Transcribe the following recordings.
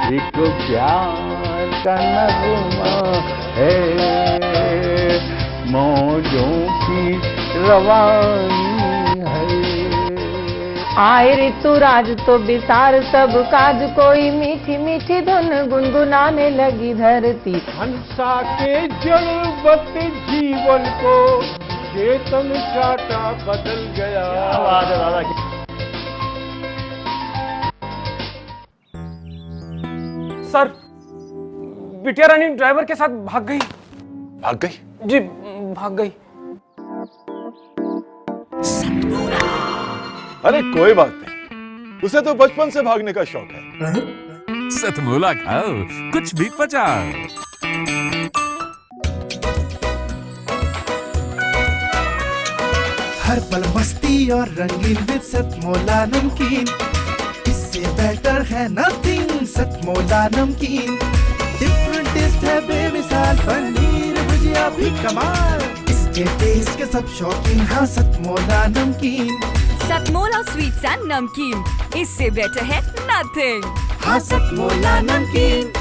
एक प्यार का नगमा है, मौजों की रवानी है। आए ऋतुराज तो बिसार सब काज, कोई मीठी मीठी धुन गुनगुनाने लगी धरती। हंसा के जड़वत जीवन को चेतन चाटा बदल गया। आवाज है दादा की। सर, बिटिया रानी ड्राइवर के साथ भाग गई। भाग गई? जी, भाग गई। अरे कोई बात नहीं, उसे तो बचपन से भागने का शौक है। सतमोला खाओ, कुछ भी पचाओ। हर पल मस्ती और रंगीन विद सतमोला नमकीन, इससे बेटर है नथिंग। सतमोला नमकीन डिफरेंट टेस्ट है बेमिसाल, पनीर भुजिया भी कमाल, इसके टेस्ट के सब शौकीन। हाँ सतमोला नमकीन, सतमोला स्वीट्स एंड नमकीन, इससे बेटर है नथिंग। हाँ सतमोला नमकीन।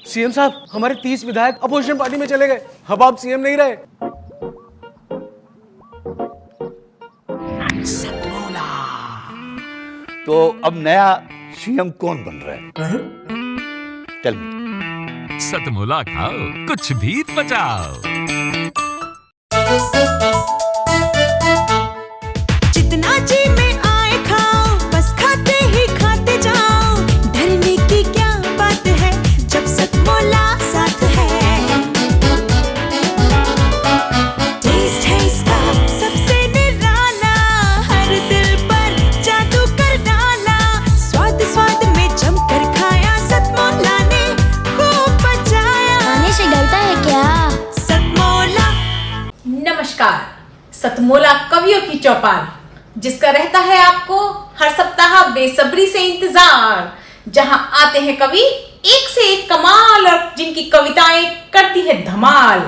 सीएम साहब, हमारे 30 विधायक अपोजिशन पार्टी में चले गए। अब आप सीएम नहीं रहे। तो अब नया सीएम कौन बन रहा है? Tell me. सतमोला खाओ, कुछ भी पचाओ। जितना जी में आए खाओ, बस खाते ही खाते जाओ। डरने की क्या बात है जब सतमोला साथ है। टेस्ट है इसका सबसे निराला, हर दिल पर जादू कर डाला। स्वाद स्वाद में जमकर खाया, सतमोला ने खूब बचाया। खाने से गलता है क्या? सतमोला। नमस्कार, सतमोला कवियों की चौपाल, जिसका रहता है आपको हर सप्ताह बेसब्री से इंतजार। जहां आते हैं कवि एक से एक कमाल, और जिनकी कविताएं करती है धमाल।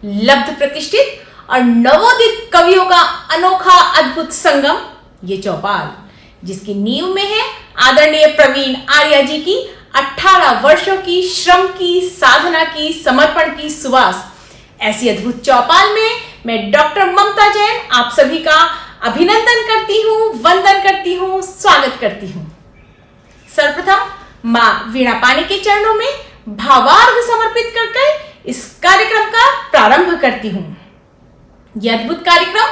लब्ध प्रतिष्ठित और नवोदित कवियों का अनोखा अद्भुत संगम, ये चौपाल, जिसकी नींव में है आदरणीय प्रवीण आर्या जी की 18 वर्षों की श्रम की, साधना की, समर्पण की सुवास। ऐसी अद्भुत चौपाल में मैं डॉक्टर ममता जैन आप सभी का अभिनंदन करती हूँ, वंदन करती हूँ, स्वागत करती हूँ। सर्वप्रथम माँ वीणा पानी के चरणों में भावार्घ समर्पित करके इस कार्यक्रम का प्रारंभ करती हूँ। यह अद्भुत कार्यक्रम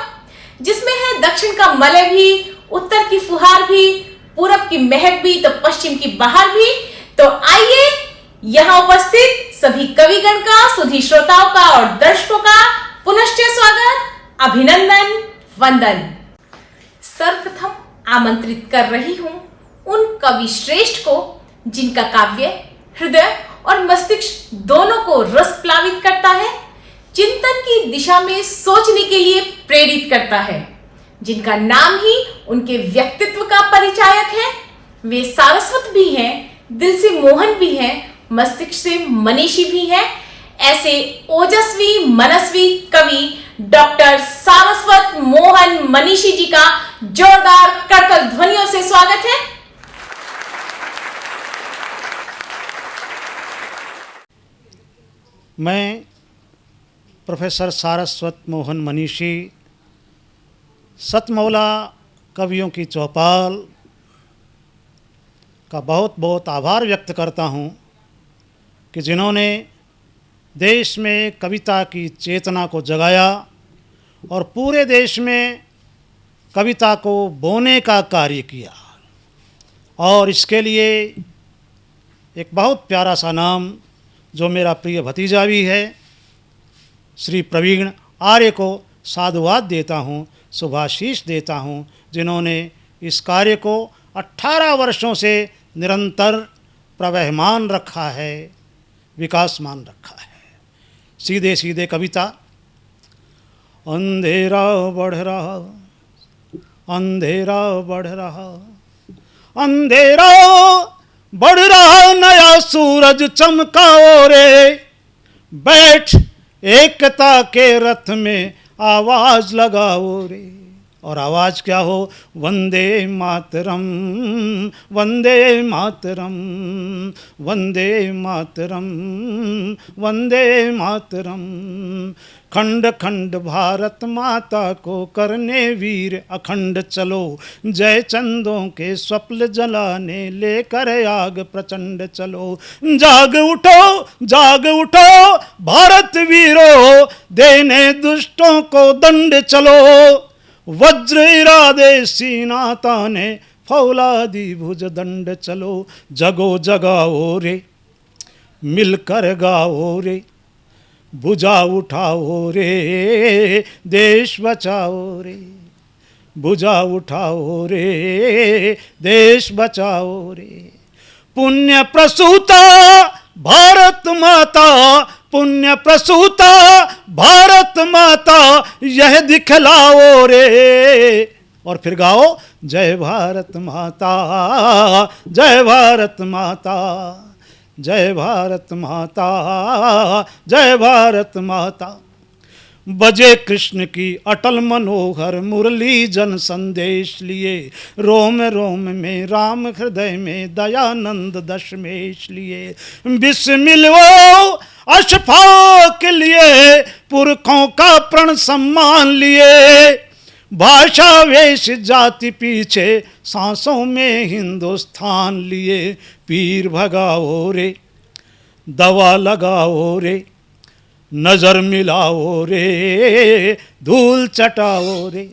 जिसमें है दक्षिण का मलय भी, उत्तर की फुहार भी, पूरब की महक भी, तो पश्चिम की बहार भी। तो आइए यहाँ उपस्थित सभी कविगण का, सुधी श्रोताओं का और दर्शकों का पुनश्च स्वागत, अभिनंदन, वंदन। सर्वप्रथम आमंत्रित कर रही हूं उन कवि श्रेष्ठ को जिनका काव्य हृदय और मस्तिष्क दोनों को रस प्लावित करता है, चिंतन की दिशा में सोचने के लिए प्रेरित करता है, जिनका नाम ही उनके व्यक्तित्व का परिचायक है। वे सारस्वत भी हैं, दिल से मोहन भी हैं, मस्तिष्क से मनीषी भी हैं। ऐसे ओजस्वी मनस्वी कवि डॉक्टर सारस्वत मोहन मनीषी जी का जोरदार करकल ध्वनियों से स्वागत है। मैं प्रोफेसर सारस्वत मोहन मनीषी सतमौला कवियों की चौपाल का बहुत बहुत आभार व्यक्त करता हूँ कि जिन्होंने देश में कविता की चेतना को जगाया और पूरे देश में कविता को बोने का कार्य किया। और इसके लिए एक बहुत प्यारा सा नाम जो मेरा प्रिय भतीजा भी है, श्री प्रवीण आर्य को साधुवाद देता हूँ, शुभाशीष देता हूँ, जिन्होंने इस कार्य को 18 वर्षों से निरंतर प्रवहमान रखा है, विकासमान रखा है। सीधे सीधे कविता। अंधेरा बढ़ रहा, अंधेरा बढ़ रहा, अंधेरा बढ़ रहा, नया सूरज चमका रे, बैठ एकता के रथ में आवाज लगाओ रे। और आवाज़ क्या हो, वंदे मातरम, वंदे मातरम, वंदे मातरम, वंदे मातरम। खंड खंड भारत माता को करने वीर अखंड चलो, जय चंदों के स्वप्न जलाने लेकर आग प्रचंड चलो। जाग उठो भारत वीरों, देने दुष्टों को दंड चलो। वज्र इरादे सीना ताने, फौलादी भुज दंड चलो। जगो जगाओ रे, मिलकर गाओ रे, बुझा उठाओ रे, देश बचाओ रे, बुझा उठाओ रे, देश बचाओ रे। पुण्य प्रसूता भारत माता, पुण्य प्रसूता भारत माता, यह दिखलाओ रे। और फिर गाओ, जय भारत माता, जय भारत माता, जय भारत माता, जय भारत माता। बजे कृष्ण की अटल मनोहर मुरली, जन संदेश लिए रोम रोम में राम, हृदय में दयानंद दशमेश लिए। बिस्मिल वो अशफाक लिए, पुरखों का प्रण सम्मान लिए। भाषा वेश जाति पीछे, सांसों में हिंदुस्तान लिए। पीर भगाओ रे, दवा लगाओ रे, नजर मिलाओ रे, धूल चटाओ रे,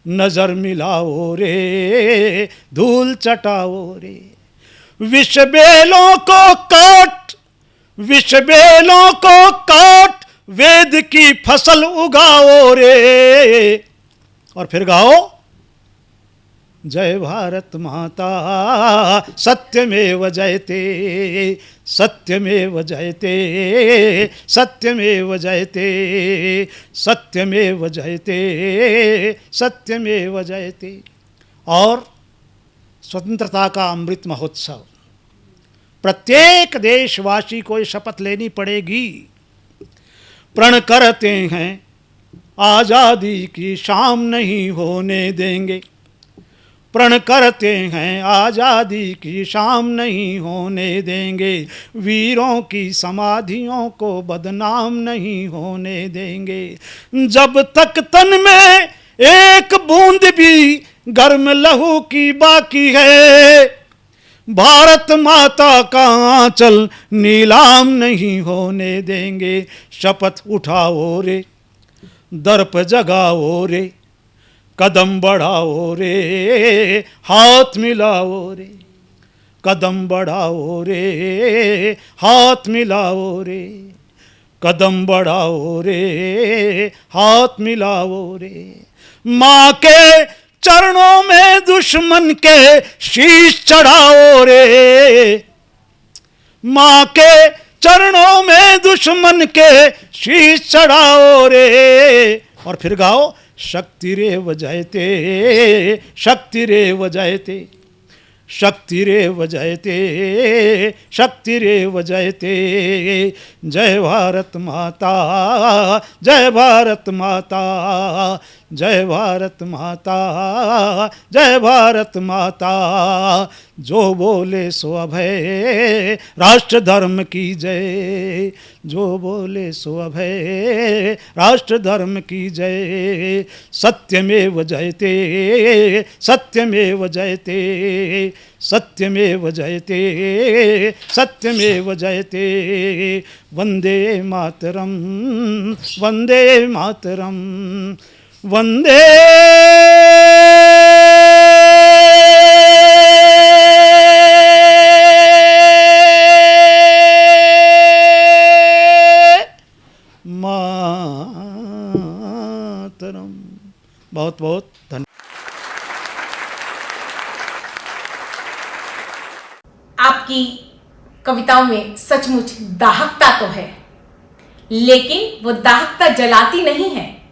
नजर मिलाओ रे, धूल चटाओ रे। विष बेलों को काट, विष बेलों को काट, वेद की फसल उगाओ रे। और फिर गाओ, जय भारत माता, सत्यमेव जयते, सत्यमेव जयते, सत्यमेव जयते, सत्यमेव जयते, सत्यमेव जयते। और स्वतंत्रता का अमृत महोत्सव, प्रत्येक देशवासी को ये शपथ लेनी पड़ेगी। प्रण करते हैं आज़ादी की शाम नहीं होने देंगे, प्रण करते हैं आज़ादी की शाम नहीं होने देंगे। वीरों की समाधियों को बदनाम नहीं होने देंगे। जब तक तन में एक बूंद भी गर्म लहू की बाकी है, भारत माता का आंचल नीलाम नहीं होने देंगे। शपथ उठाओ रे, दर्प जगाओ रे, कदम बढ़ाओ रे, हाथ मिलाओ रे, कदम बढ़ाओ रे, हाथ मिलाओ रे, कदम बढ़ाओ रे, हाथ मिलाओ रे। माँ के चरणों में दुश्मन के शीश चढ़ाओ रे, माँ के चरणों में दुश्मन के शीश चढ़ाओ रे। और फिर गाओ, शक्तिरेव जयते, शक्तिरेव जयते, शक्तिरेव जयते, शक्तिरेव जयते। जय भारत माता, जय भारत माता, जय भारत माता, जय भारत माता। जो बोले सो अभय, राष्ट्र धर्म की जय। जो बोले सो अभय, राष्ट्र धर्म की जय। सत्यमेव जयते, सत्यमेव जयते, सत्यमेव जयते, सत्यमेव जयते। वंदे मातरम, वंदे मातरम, वंदे मातरम। बहुत बहुत धन्यवाद। आपकी कविताओं में सचमुच दाहकता तो है, लेकिन वो दाहकता जलाती नहीं है,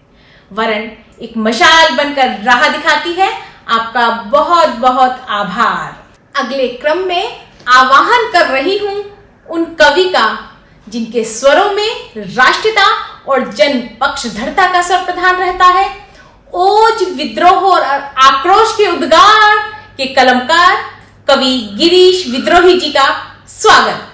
वरन एक मशाल बनकर राह दिखाती है। आपका बहुत बहुत आभार। अगले क्रम में आवाहन कर रही हूं उन कवि का जिनके स्वरों में राष्ट्रीयता और जन पक्षधरता का स्वर प्रधान रहता है, ओज, विद्रोह और आक्रोश के उद्गार के कलमकार कवि गिरीश विद्रोही जी का स्वागत।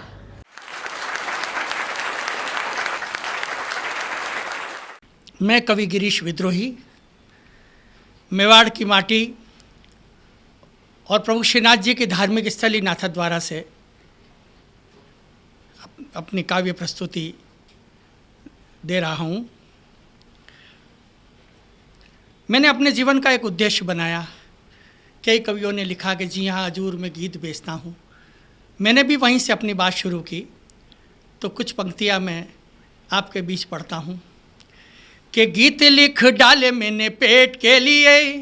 मैं कवि गिरीश विद्रोही मेवाड़ की माटी और प्रभु श्रीनाथ जी की धार्मिक स्थली नाथद्वारा से अपनी काव्य प्रस्तुति दे रहा हूँ। मैंने अपने जीवन का एक उद्देश्य बनाया। कई कवियों ने लिखा कि जी हाँ, हजूर में गीत बेचता हूँ। मैंने भी वहीं से अपनी बात शुरू की। तो कुछ पंक्तियाँ मैं आपके बीच पढ़ता हूँ कि गीत लिख डाले मैंने पेट के लिए,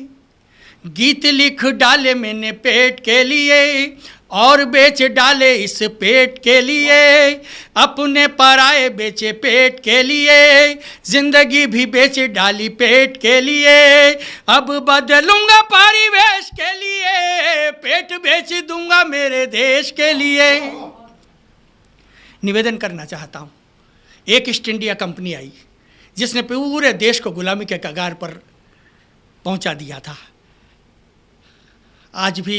गीत लिख डाले मैंने पेट के लिए, और बेच डाले इस पेट के लिए, अपने पराए बेचे पेट के लिए, जिंदगी भी बेच डाली पेट के लिए, अब बदलूंगा परिवेश के लिए, पेट बेच दूंगा मेरे देश के लिए। निवेदन करना चाहता हूँ, एक ईस्ट इंडिया कंपनी आई जिसने पूरे देश को गुलामी के कगार पर पहुंचा दिया था। आज भी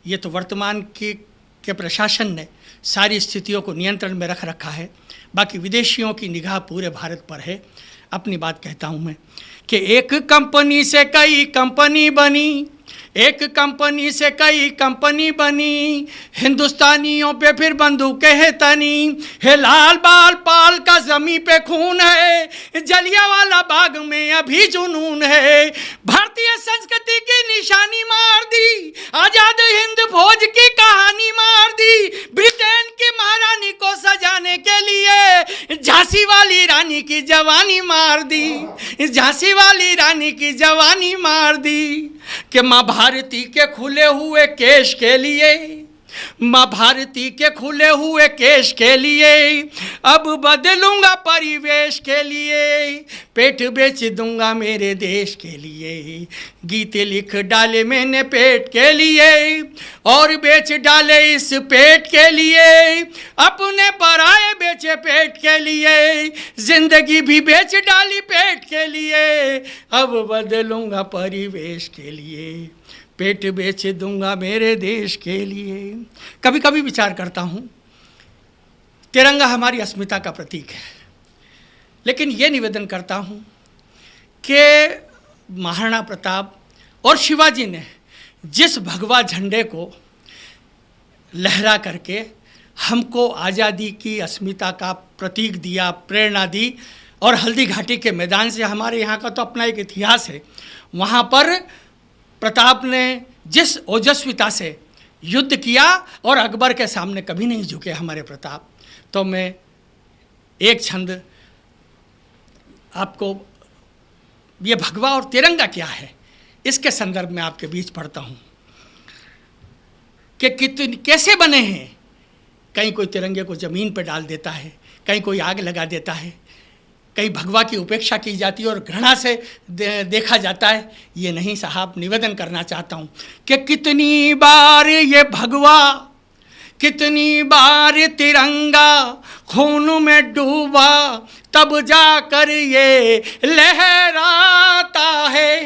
ये तो वर्तमान के प्रशासन ने सारी स्थितियों को नियंत्रण में रख रखा है, बाकी विदेशियों की निगाह पूरे भारत पर है। अपनी बात कहता हूँ मैं कि एक कंपनी से कई कंपनी बनी, एक कंपनी से कई कंपनी बनी, हिंदुस्तानियों पे फिर बंदूकें है तनी, है लाल बाल पाल का जमी पे खून है, जलियांवाला बाग में अभी जुनून है, भारतीय संस्कृति की निशानी मार दी, आजाद हिंद फौज की कहानी मार दी, ब्रिटेन की महारानी को सजाने के लिए झांसी वाली रानी की जवानी मार दी, झांसी वाली रानी की जवानी मार दी। कि माँ भारती के खुले हुए केश के लिए, माँ भारती के खुले हुए केश के लिए, अब बदलूंगा परिवेश के लिए, पेट बेच दूंगा मेरे देश के लिए, गीत लिख डाले मैंने पेट के लिए, और बेच डाले इस पेट के लिए, अपने पराए बेचे पेट के लिए, जिंदगी भी बेच डाली पेट के लिए, अब बदलूंगा परिवेश के लिए, पेट बेच दूंगा मेरे देश के लिए। कभी कभी विचार करता हूँ, तिरंगा हमारी अस्मिता का प्रतीक है, लेकिन ये निवेदन करता हूँ कि महाराणा प्रताप और शिवाजी ने जिस भगवा झंडे को लहरा करके हमको आज़ादी की अस्मिता का प्रतीक दिया, प्रेरणा दी, और हल्दी घाटी के मैदान से हमारे यहाँ का तो अपना एक इतिहास है, वहाँ पर प्रताप ने जिस ओजस्विता से युद्ध किया और अकबर के सामने कभी नहीं झुके हमारे प्रताप। तो मैं एक छंद आपको, ये भगवा और तिरंगा क्या है इसके संदर्भ में आपके बीच पढ़ता हूँ कि कितने कैसे बने हैं। कहीं कोई तिरंगे को ज़मीन पर डाल देता है, कहीं कोई आग लगा देता है, कहीं भगवा की उपेक्षा की जाती है और घृणा से देखा जाता है। ये नहीं साहब, निवेदन करना चाहता हूँ कि कितनी बार ये भगवा, कितनी बार तिरंगा खून में डूबा, तब जाकर ये लहराता है,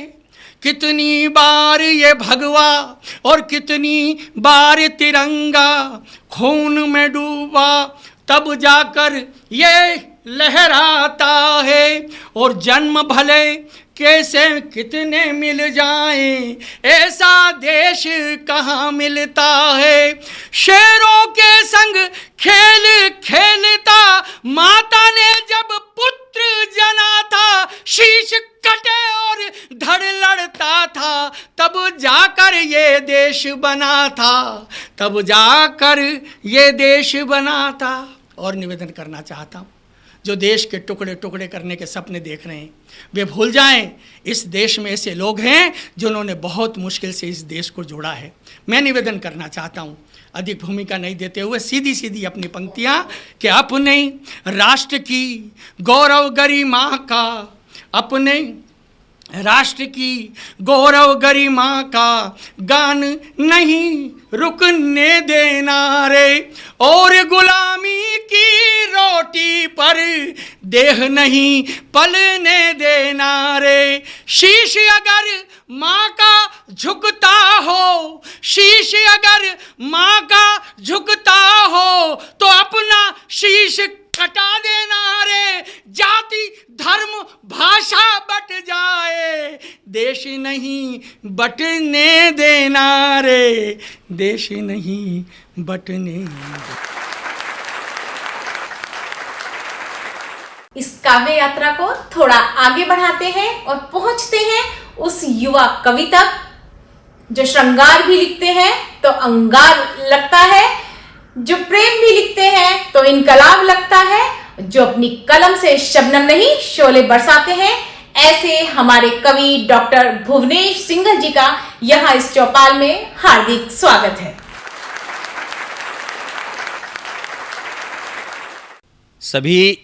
कितनी बार ये भगवा और कितनी बार तिरंगा खून में डूबा, तब जाकर ये लहराता है। और जन्म भले कैसे कितने मिल जाएं, ऐसा देश कहाँ मिलता है। शेरों के संग खेल खेलता माता ने जब पुत्र जना था, शीश कटे और धड़ लड़ता था, तब जाकर ये देश बना था, तब जाकर ये देश बना था। और निवेदन करना चाहता हूँ, जो देश के टुकड़े टुकड़े करने के सपने देख रहे हैं वे भूल जाएं, इस देश में ऐसे लोग हैं जिन्होंने बहुत मुश्किल से इस देश को जोड़ा है। मैं निवेदन करना चाहता हूँ, अधिक भूमिका नहीं देते हुए सीधी सीधी अपनी पंक्तियाँ, कि अपने राष्ट्र की गौरव गरिमा का, अपने राष्ट्र की गौरव गरिमा का गान नहीं रुकने देना रे, और गुलामी की रोटी पर देह नहीं पलने देना रे। शीश अगर माँ का झुकता हो, शीश अगर माँ का झुकता हो, तो अपना शीश कटा देना रे। जाति धर्म भाषा बट जाए, देश नहीं बटने देना रे, देश नहीं बटने देना। इस काव्य यात्रा को थोड़ा आगे बढ़ाते हैं और पहुंचते हैं उस युवा कवि तक जो श्रृंगार भी लिखते हैं तो अंगार लगता है, जो प्रेम भी लिखते हैं तो इनकलाब लगता है, जो अपनी कलम से शबनम नहीं शोले बरसाते हैं। ऐसे हमारे कवि डॉक्टर भुवनेश सिंघल जी का यहाँ इस चौपाल में हार्दिक स्वागत है। सभी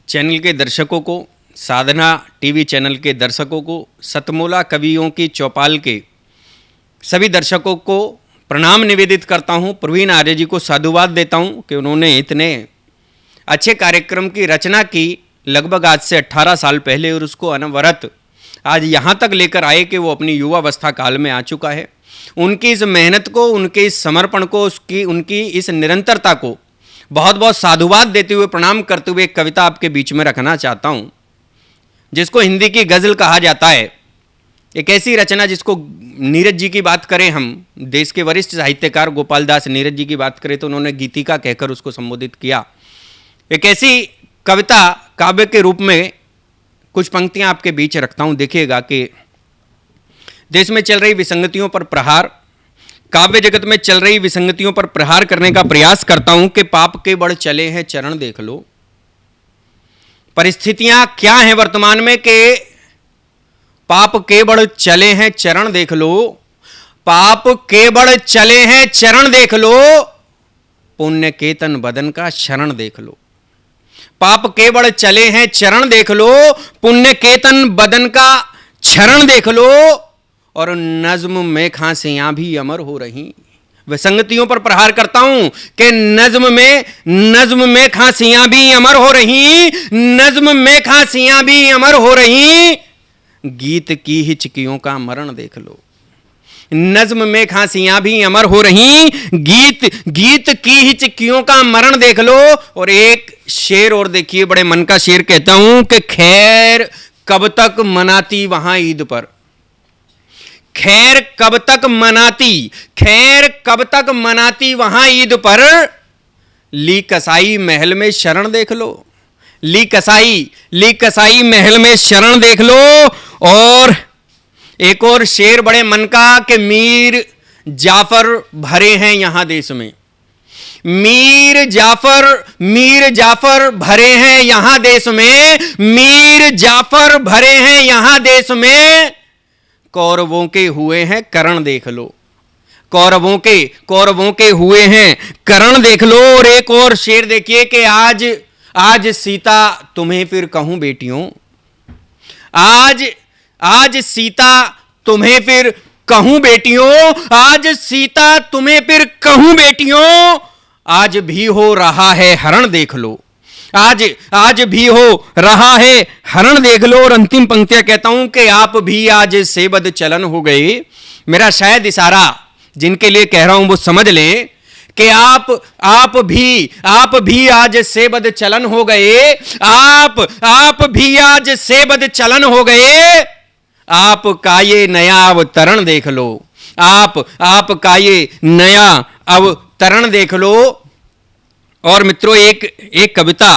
चैनल के दर्शकों को, साधना टीवी चैनल के दर्शकों को, सतमोला कवियों की चौपाल के सभी दर्शकों को प्रणाम निवेदित करता हूं। प्रवीण आर्य जी को साधुवाद देता हूं कि उन्होंने इतने अच्छे कार्यक्रम की रचना की लगभग आज से 18 साल पहले, और उसको अनवरत आज यहाँ तक लेकर आए कि वो अपनी युवावस्था काल में आ चुका है। उनकी इस मेहनत को, उनके इस समर्पण को, उनकी इस निरंतरता को बहुत बहुत साधुवाद देते हुए, प्रणाम करते हुए एक कविता आपके बीच में रखना चाहता हूँ, जिसको हिंदी की गज़ल कहा जाता है। एक ऐसी रचना जिसको नीरज जी की बात करें, हम देश के वरिष्ठ साहित्यकार गोपाल दास नीरज जी की बात करें तो उन्होंने गीतिका कहकर उसको संबोधित किया। एक ऐसी कविता काव्य के रूप में कुछ पंक्तियां आपके बीच रखता हूं। देखिएगा कि देश में चल रही विसंगतियों पर प्रहार, काव्य जगत में चल रही विसंगतियों पर प्रहार करने का प्रयास करता हूं कि पाप के बढ़ चले हैं चरण देख लो। परिस्थितियां क्या हैं वर्तमान में कि पाप के बढ़ चले हैं चरण देख लो, पाप के बढ़ चले हैं चरण देख लो, पुण्य केतन बदन का शरण देख लो। पाप के बढ़ चले हैं चरण देख लो, पुण्य केतन बदन का क्षरण देख लो, और नज्म में खांसियां भी अमर हो रही। विसंगतियों पर प्रहार करता हूं कि नज्म में खांसियां भी अमर हो रही, नज्म में खांसियां भी अमर हो रही, गीत की हिचकियों का मरण देख लो। नज्म में खांसियां भी अमर हो रही, गीत की हिचकियों का मरण देख लो। और एक शेर और देखिए, बड़े मन का शेर कहता हूं कि खैर कब तक मनाती वहां ईद पर, खैर कब तक मनाती वहां ईद पर, ली कसाई महल में शरण देख लो, ली कसाई महल में शरण देख लो। और एक और शेर बड़े मन का कि मीर जाफर भरे हैं यहां देश में, मीर जाफर भरे हैं यहां देश में, मीर जाफर भरे हैं यहां देश में, कौरवों के हुए हैं करण देख लो, कौरवों के हुए हैं करण देख लो। और एक और शेर देखिए कि आज सीता तुम्हें फिर कहूं बेटियों, आज सीता तुम्हें फिर कहूं बेटियों, आज सीता तुम्हें फिर कहूं बेटियों, आज भी हो रहा है हरण देख लो, आज भी हो रहा है हरण देख लो। और अंतिम पंक्तियां कहता हूं कि आप भी आज से बद चलन हो गए। मेरा शायद इशारा जिनके लिए कह रहा हूं वो समझ लें कि आप भी आज से बद चलन हो गए, आप भी आज से बद चलन हो गए, आपका ये नया अवतरण देख लो, आपका ये नया अवतरण देख लो। और मित्रों एक कविता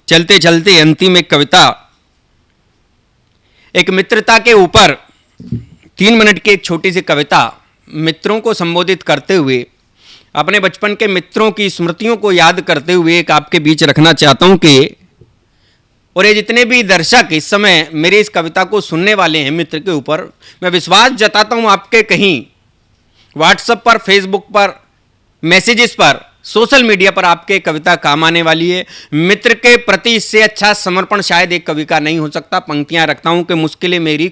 चलते चलते अंतिम एक कविता, एक मित्रता के ऊपर 3 मिनट की एक छोटी सी कविता मित्रों को संबोधित करते हुए, अपने बचपन के मित्रों की स्मृतियों को याद करते हुए एक आपके बीच रखना चाहता हूं कि, और ये जितने भी दर्शक इस समय मेरी इस कविता को सुनने वाले हैं मित्र के ऊपर, मैं विश्वास जताता हूं आपके कहीं व्हाट्सएप पर, फेसबुक पर, मैसेजेस पर सोशल मीडिया पर आपके कविता काम आने वाली है। मित्र के प्रति इससे अच्छा समर्पण शायद एक कवि का नहीं हो सकता। पंक्तियां रखता हूं कि मुश्किलें मेरी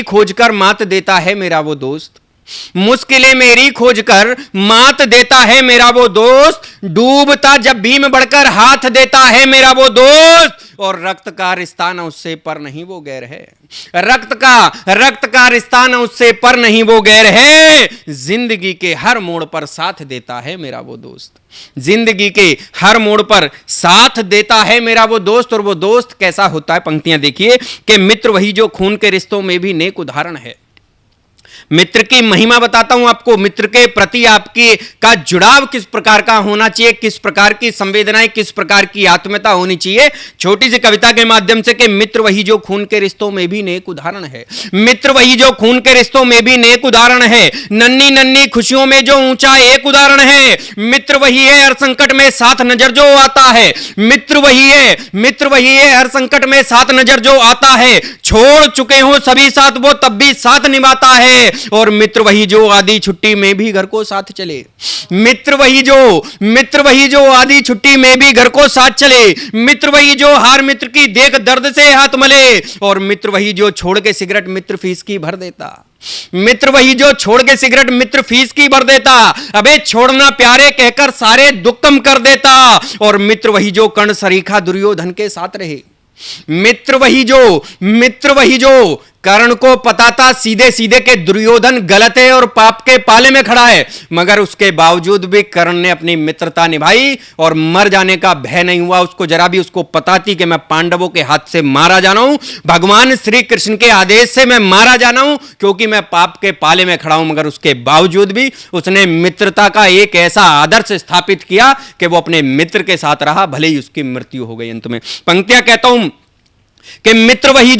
खोजकर मात देता है मेरा वो दोस्त, मुश्किलें मेरी खोजकर मात देता है मेरा वो दोस्त, डूबता जब भी में बढ़कर हाथ देता है मेरा वो दोस्त, और रक्त का रिश्ता उससे पर नहीं वो गैर है, रक्त का रिश्ता उससे पर नहीं वो गैर है, जिंदगी के हर मोड़ पर साथ देता है मेरा वो दोस्त, जिंदगी के हर मोड़ पर साथ देता है मेरा वो दोस्त। और वो दोस्त कैसा होता है, पंक्तियां देखिए कि मित्र वही जो खून के रिश्तों में भी नेक उदाहरण है। मित्र की महिमा बताता हूं आपको, मित्र के प्रति आपकी का जुड़ाव किस प्रकार का होना चाहिए, किस प्रकार की संवेदनाएं, किस प्रकार की आत्मीयता होनी चाहिए, छोटी सी कविता के माध्यम से कि मित्र वही जो खून के रिश्तों में भी नेक उदाहरण है, मित्र वही जो खून के रिश्तों में भी नेक उदाहरण है, नन्ही नन्ही खुशियों में जो ऊंचा एक उदाहरण है, मित्र वही है हर संकट में साथ नजर जो आता है, मित्र वही है हर संकट में साथ नजर जो आता है, छोड़ चुके हो सभी साथ वो तब भी साथ निभाता है, और मित्र वही जो आधी छुट्टी में भी घर को साथ चले, मित्र वही जो आधी छुट्टी में भी घर को साथ चले, मित्र वही जो हार मित्र की देख दर्द से हाथ मले, और मित्र वही जो छोड़ के सिगरेट मित्र फीस की भर देता, मित्र वही जो छोड़ के सिगरेट मित्र फीस की भर देता, अबे छोड़ना प्यारे कहकर सारे दुख कम कर देता, और मित्र वही जो कर्ण सरीखा दुर्योधन के साथ रहे, मित्र वही जो कर्ण को पता था सीधे सीधे के दुर्योधन गलत है और पाप के पाले में खड़ा है, मगर उसके बावजूद भी कर्ण ने अपनी मित्रता निभाई और मर जाने का भय नहीं हुआ उसको, जरा भी उसको पता थी कि मैं पांडवों के हाथ से मारा जाना हूं, भगवान श्री कृष्ण के आदेश से मैं मारा जाना हूं क्योंकि मैं पाप के पाले में खड़ा हूं, मगर उसके बावजूद भी उसने मित्रता का एक ऐसा आदर्श स्थापित किया कि वो अपने मित्र के साथ रहा, भले ही उसकी मृत्यु हो गई। अंत में पंक्तियां कहता हूं कि मित्र वही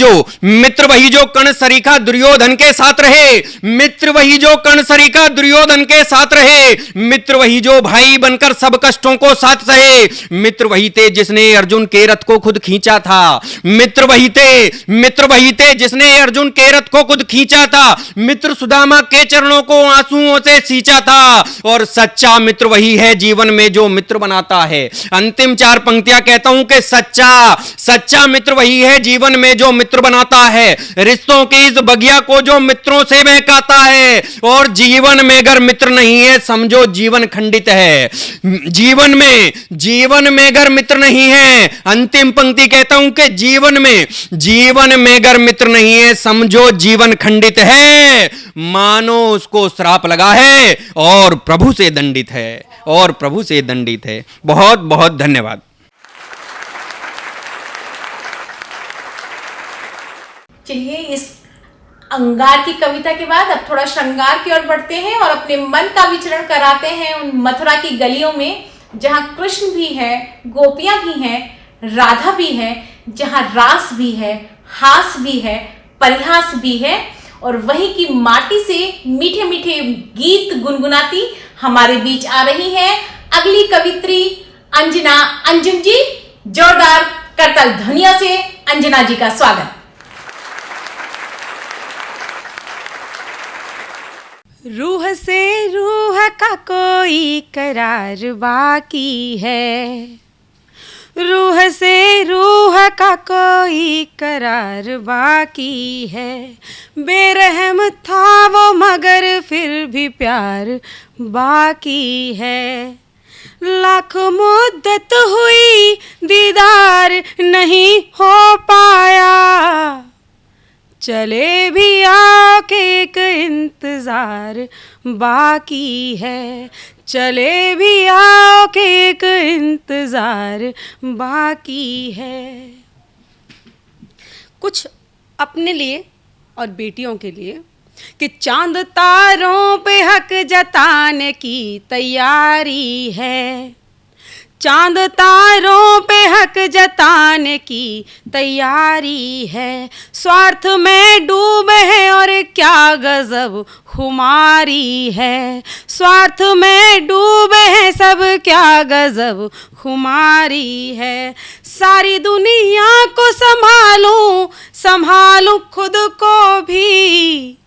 जो कर्ण सरीखा दुर्योधन के साथ रहे, मित्र वही जो कर्ण सरीखा दुर्योधन के साथ रहे, मित्र वही जो भाई बनकर सब कष्टों को साथ सहे, मित्र वही थे जिसने अर्जुन के रथ को खुद खींचा था, मित्र वही थे जिसने अर्जुन के रथ को खुद खींचा था, मित्र सुदामा के चरणों को आंसुओं से सींचा था, और सच्चा मित्र वही है जीवन में जो मित्र बनाता है। अंतिम चार पंक्तियां कहता हूं कि सच्चा मित्र वही है जीवन में जो मित्र बनाता है, रिश्तों की इस बगिया को जो मित्रों से महकाता है, और जीवन में अगर मित्र नहीं है समझो जीवन खंडित है, जीवन में अगर मित्र नहीं है, अंतिम पंक्ति कहता हूं कि जीवन में अगर मित्र नहीं है समझो जीवन खंडित है, मानो उसको श्राप लगा है और प्रभु से दंडित है। बहुत बहुत धन्यवाद। चलिए इस अंगार की कविता के बाद अब थोड़ा श्रृंगार की ओर बढ़ते हैं और अपने मन का विचरण कराते हैं उन मथुरा की गलियों में जहां कृष्ण भी है, गोपियां भी हैं, राधा भी है, जहां रास भी है, हास भी है, परिहास भी है, और वहीं की माटी से मीठे मीठे गीत गुनगुनाती हमारे बीच आ रही है अगली कवित्री अंजना अंजुम जी। जोरदार करताल ध्वनियों से अंजना जी का स्वागत। रूह से रूह का कोई करार बाकी है, रूह से रूह का कोई करार बाकी है, बेरहम था वो मगर फिर भी प्यार बाकी है, लाख मुद्दत हुई दीदार नहीं हो पाया, चले भी आओ के एक इंतजार बाकी है, चले भी आओ के एक इंतजार बाकी है। कुछ अपने लिए और बेटियों के लिए कि चांद तारों पे हक जताने की तैयारी है, चांद तारों पे हक जताने की तैयारी है, स्वार्थ में डूबे हैं और क्या गजब खुमारी है, स्वार्थ में डूबे हैं सब क्या गजब खुमारी है, सारी दुनिया को संभालूं संभालूं खुद को भी,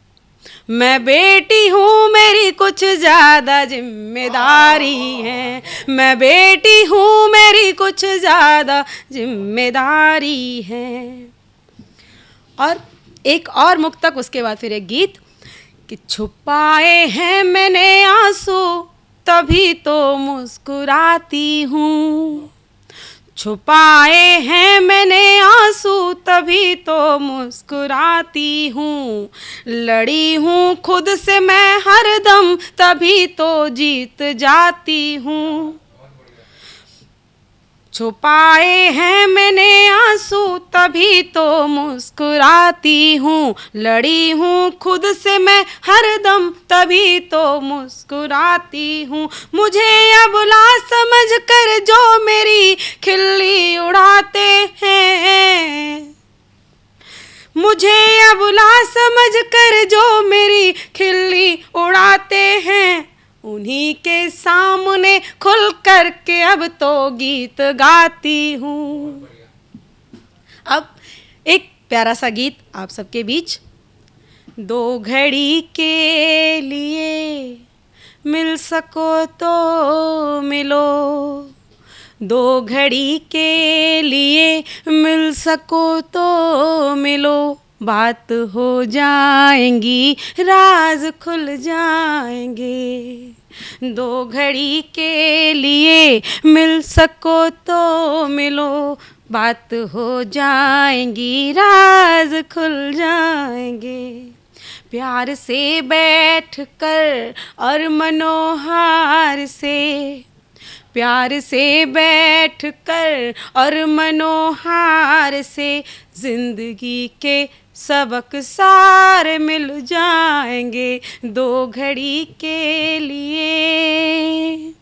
मैं बेटी हूँ, मेरी कुछ ज़्यादा जिम्मेदारी है। मैं बेटी हूँ, मेरी कुछ ज़्यादा जिम्मेदारी है। और एक और मुक्तक, उसके बाद फिर एक गीत कि छुपाए हैं मैंने आंसू तभी तो मुस्कुराती हूँ। छुपाए हैं मैंने आंसू तभी तो मुस्कुराती हूँ। लड़ी हूँ खुद से मैं हरदम तभी तो जीत जाती हूँ। छुपाए हैं मैंने आंसू तभी तो मुस्कुराती हूँ। लड़ी हूँ खुद से मैं हरदम तभी तो मुस्कुराती हूँ। मुझे अबला समझ कर जो मेरी खिल्ली उड़ाते हैं, मुझे अबला समझ कर जो मेरी खिल्ली उड़ाते हैं, उन्हीं के सामने खुल कर के अब तो गीत गाती हूँ। अब एक प्यारा सा गीत आप सबके बीच। दो घड़ी के लिए मिल सको तो मिलो, दो घड़ी के लिए मिल सको तो मिलो, बात हो जाएंगी राज खुल जाएंगे। दो घड़ी के लिए मिल सको तो मिलो, बात हो जाएंगी राज खुल जाएंगे। प्यार से बैठ कर और मनोहार से, प्यार से बैठ कर और मनोहार से जिंदगी के सबक सारे मिल जाएंगे दो घड़ी के लिए।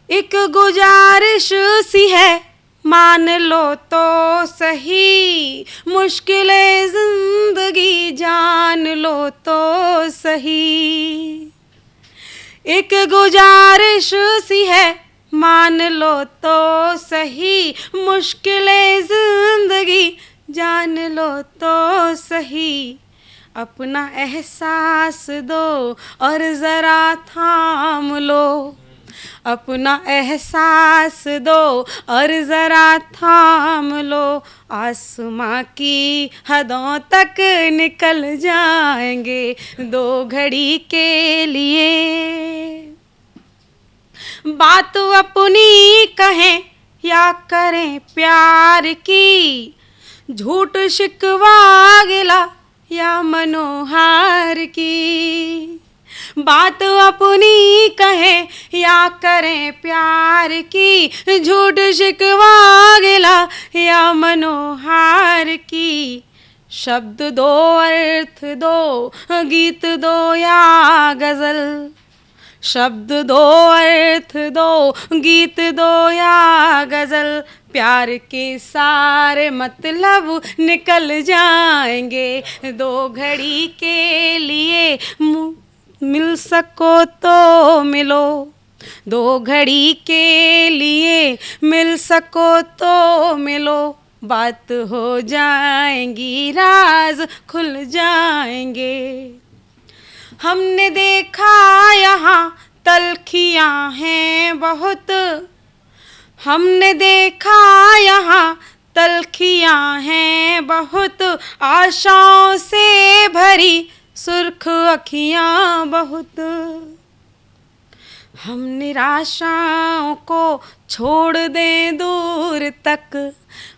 एक गुजारिश सी है मान लो तो सही, मुश्किलें जिंदगी जान लो तो सही। एक गुजारिश सी है मान लो तो सही, मुश्किलें जिंदगी जान लो तो सही। अपना एहसास दो और ज़रा थाम लो, अपना एहसास दो और ज़रा थाम लो, आसमां की हदों तक निकल जाएंगे दो घड़ी के लिए। बात अपनी कहें या करें प्यार की, झूठ शिकवा गिला या मनोहार की। बात अपनी कहें या करें प्यार की, झूठ शिकवा गिला या मनोहार की। शब्द दो अर्थ दो, गीत दो या गज़ल, शब्द दो अर्थ दो, गीत दो या गज़ल, प्यार के सारे मतलब निकल जाएंगे दो घड़ी के लिए मिल सको तो मिलो, दो घड़ी के लिए मिल सको तो मिलो, बात हो जाएंगी राज खुल जाएंगे। हमने देखा यहाँ तलखियाँ हैं बहुत, हमने देखा यहाँ तलखियाँ हैं बहुत, आशाओं से भरी सुर्ख अखियाँ बहुत। हम निराशाओं को छोड़ दें दूर तक,